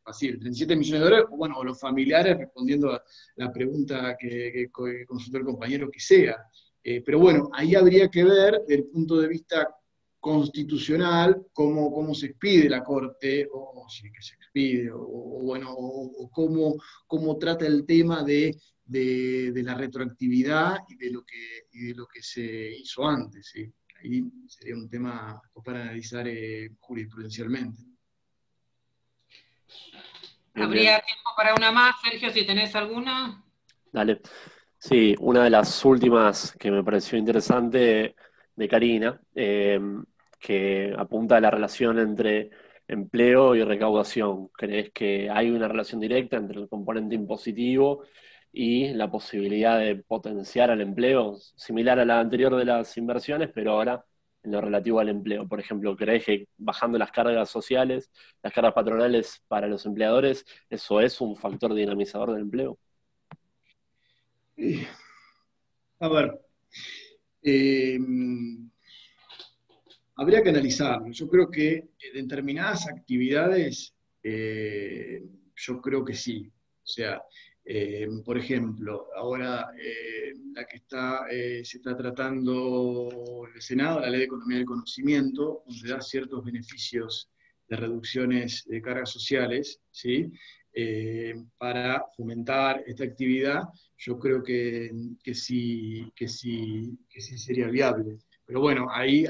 fácil. 37 millones de dólares, o los familiares, respondiendo a la pregunta que consultó el compañero, que sea. Pero bueno, ahí habría que ver, desde el punto de vista constitucional, cómo se expide la Corte, o si que se expide, o cómo trata el tema de la retroactividad y de lo que se hizo antes. ¿Sí? Ahí sería un tema para analizar jurisprudencialmente. ¿Habría tiempo para una más, Sergio, si tenés alguna? Dale. Sí, una de las últimas que me pareció interesante de Karina, que apunta a la relación entre empleo y recaudación. ¿Crees que hay una relación directa entre el componente impositivo y la posibilidad de potenciar al empleo, similar a la anterior de las inversiones, pero ahora en lo relativo al empleo? Por ejemplo, ¿crees que bajando las cargas sociales, las cargas patronales para los empleadores, eso es un factor dinamizador del empleo? A ver, habría que analizarlo. Yo creo que determinadas actividades, yo creo que sí. O sea, por ejemplo, ahora la que se está tratando en el Senado, la Ley de Economía del Conocimiento, donde da ciertos beneficios de reducciones de cargas sociales, ¿sí? Para fomentar esta actividad, yo creo que sí sería viable. Pero bueno, ahí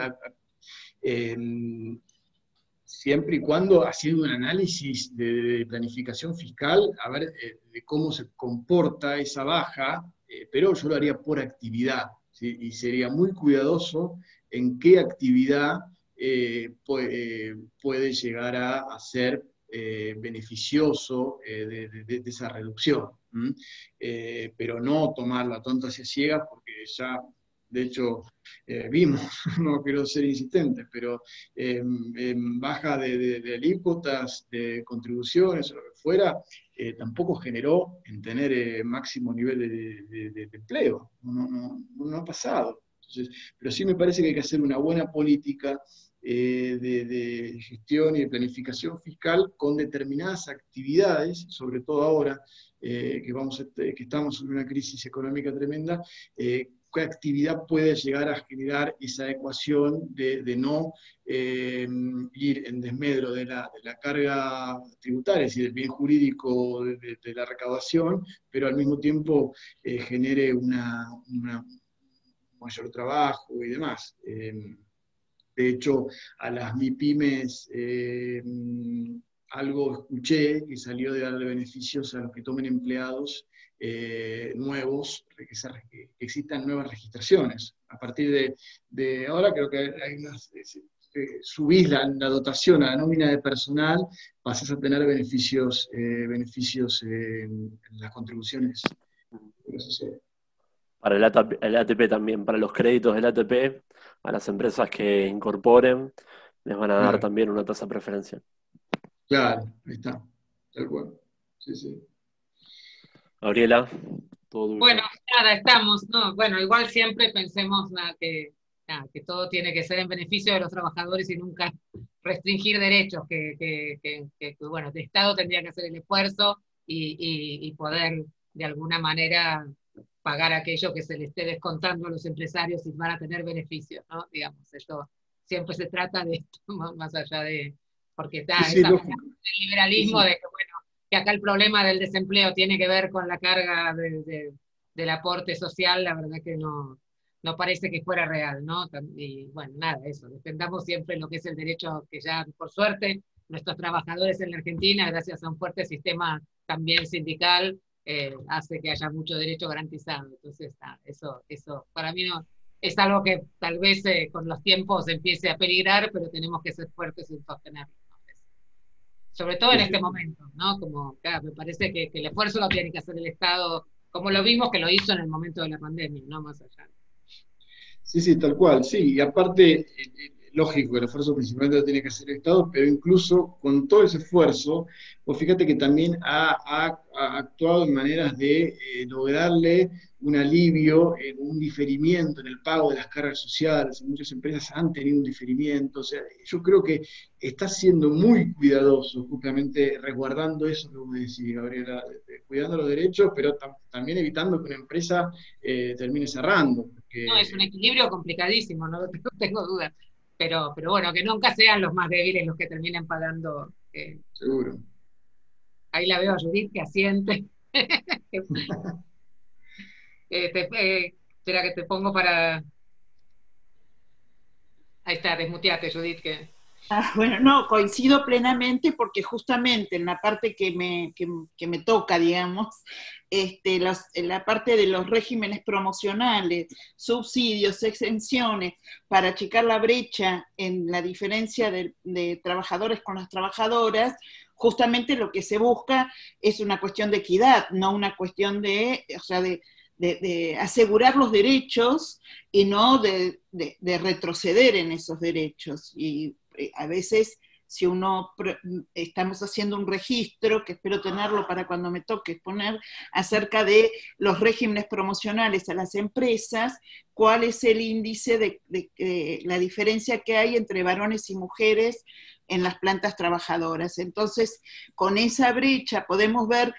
siempre y cuando haciendo un análisis de planificación fiscal, a ver de cómo se comporta esa baja, pero yo lo haría por actividad, ¿sí? Y sería muy cuidadoso en qué actividad puede llegar a ser beneficioso de esa reducción. Pero no tomarla tontas y ciegas, porque ya, de hecho, vimos, no quiero ser insistente, pero baja de alícuotas, de contribuciones, o lo que fuera, tampoco generó en tener máximo nivel de empleo. No ha pasado. Entonces, pero sí me parece que hay que hacer una buena política de gestión y de planificación fiscal con determinadas actividades, sobre todo ahora que estamos en una crisis económica tremenda, qué actividad puede llegar a generar esa ecuación de no ir en desmedro de la carga tributaria, es decir, del bien jurídico de la recaudación, pero al mismo tiempo genere un mayor trabajo y demás. De hecho, a las MIPYMES algo escuché que salió de darle beneficios a los que tomen empleados nuevos, que existan nuevas registraciones. A partir de ahora creo que hay subís la dotación a la nómina de personal, pasás a tener beneficios en las contribuciones. Para el ATP también, para los créditos del ATP, a las empresas que incorporen, les van a dar también una tasa preferencial. Claro, ahí está, tal cual. Sí. Gabriela, todo tuyo. Bueno, nada, estamos, ¿no? Bueno, igual siempre pensemos que todo tiene que ser en beneficio de los trabajadores y nunca restringir derechos, bueno, el Estado tendría que hacer el esfuerzo y poder de alguna manera pagar aquello que se le esté descontando a los empresarios y van a tener beneficios, ¿no? Digamos, esto siempre se trata de esto, más allá de, porque está el liberalismo de que, bueno, que acá el problema del desempleo tiene que ver con la carga del aporte social, la verdad que no parece que fuera real, ¿no? Y bueno, nada, eso, defendamos siempre lo que es el derecho que ya, por suerte, nuestros trabajadores en la Argentina, gracias a un fuerte sistema también sindical, hace que haya mucho derecho garantizado. Entonces, eso para mí no es algo que tal vez con los tiempos empiece a peligrar, pero tenemos que ser fuertes en sostenerlo, ¿no? Sobre todo en este momento, ¿no? Como, claro, me parece que el esfuerzo lo tiene que hacer el Estado, como lo vimos que lo hizo en el momento de la pandemia, no más allá. Sí, sí, tal cual, sí, y aparte, lógico, el esfuerzo principalmente lo tiene que hacer el Estado, pero incluso con todo ese esfuerzo, pues fíjate que también ha actuado en maneras de lograrle un alivio, un diferimiento en el pago de las cargas sociales. Muchas empresas han tenido un diferimiento, o sea, yo creo que está siendo muy cuidadoso, justamente resguardando eso que vos decís, Gabriela, cuidando los derechos, pero también evitando que una empresa termine cerrando. Porque, no, es un equilibrio complicadísimo, no tengo duda. Pero bueno, que nunca sean los más débiles los que terminen pagando. Seguro. Ahí la veo a Judith que asiente. Espera que te pongo para... Ahí está, desmuteate, Judith. Bueno, no, coincido plenamente porque justamente en la parte que me toca, digamos, en la parte de los regímenes promocionales, subsidios, exenciones, para achicar la brecha en la diferencia de trabajadores con las trabajadoras, justamente lo que se busca es una cuestión de equidad, no una cuestión de asegurar los derechos y no de retroceder en esos derechos. Y a veces, si estamos haciendo un registro, que espero tenerlo para cuando me toque poner, acerca de los regímenes promocionales a las empresas, cuál es el índice de la diferencia que hay entre varones y mujeres en las plantas trabajadoras. Entonces, con esa brecha podemos ver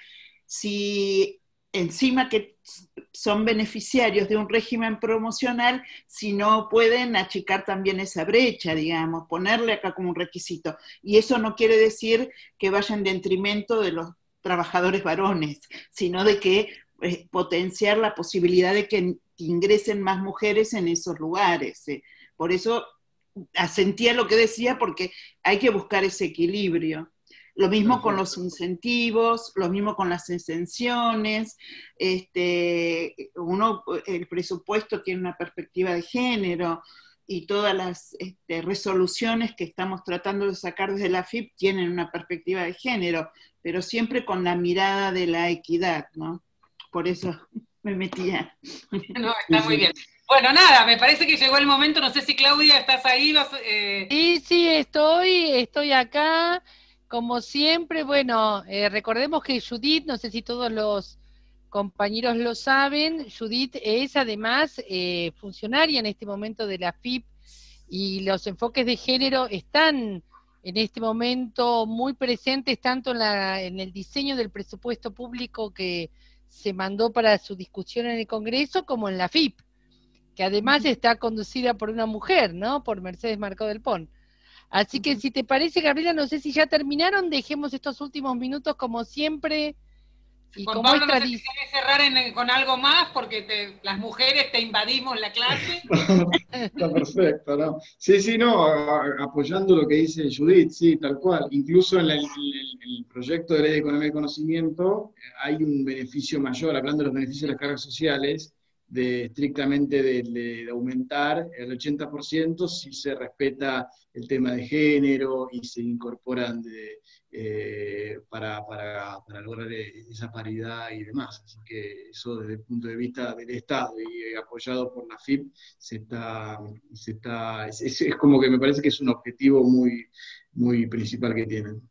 si encima que son beneficiarios de un régimen promocional, si no pueden achicar también esa brecha, digamos, ponerle acá como un requisito. Y eso no quiere decir que vaya en detrimento de los trabajadores varones, sino de que potenciar la posibilidad de que ingresen más mujeres en esos lugares. Por eso asentía lo que decía, porque hay que buscar ese equilibrio. Lo mismo con los incentivos, lo mismo con las exenciones. El presupuesto tiene una perspectiva de género y todas las resoluciones que estamos tratando de sacar desde la AFIP tienen una perspectiva de género, pero siempre con la mirada de la equidad, ¿no? Por eso me metía. No, está muy bien. Bueno, nada, me parece que llegó el momento, no sé si Claudia, ¿estás ahí? Sí, estoy acá. Como siempre, bueno, recordemos que Judith, no sé si todos los compañeros lo saben, Judith es además funcionaria en este momento de la AFIP, y los enfoques de género están en este momento muy presentes tanto en el diseño del presupuesto público que se mandó para su discusión en el Congreso, como en la AFIP, que además está conducida por una mujer, ¿no? Por Mercedes Marcó del Pon. Así que si te parece, Gabriela, no sé si ya terminaron, dejemos estos últimos minutos como siempre. Y Juan como Pablo, no sé si querés cerrar con algo más, porque las mujeres te invadimos la clase. Está perfecto, ¿no? Sí, no, apoyando lo que dice Judith, sí, tal cual. Incluso en el proyecto de ley de economía y conocimiento hay un beneficio mayor, hablando de los beneficios de las cargas sociales, estrictamente de aumentar el 80% si se respeta el tema de género y se incorporan para lograr esa paridad y demás. Así que eso desde el punto de vista del Estado y apoyado por la AFIP es como que me parece que es un objetivo muy, muy principal que tienen.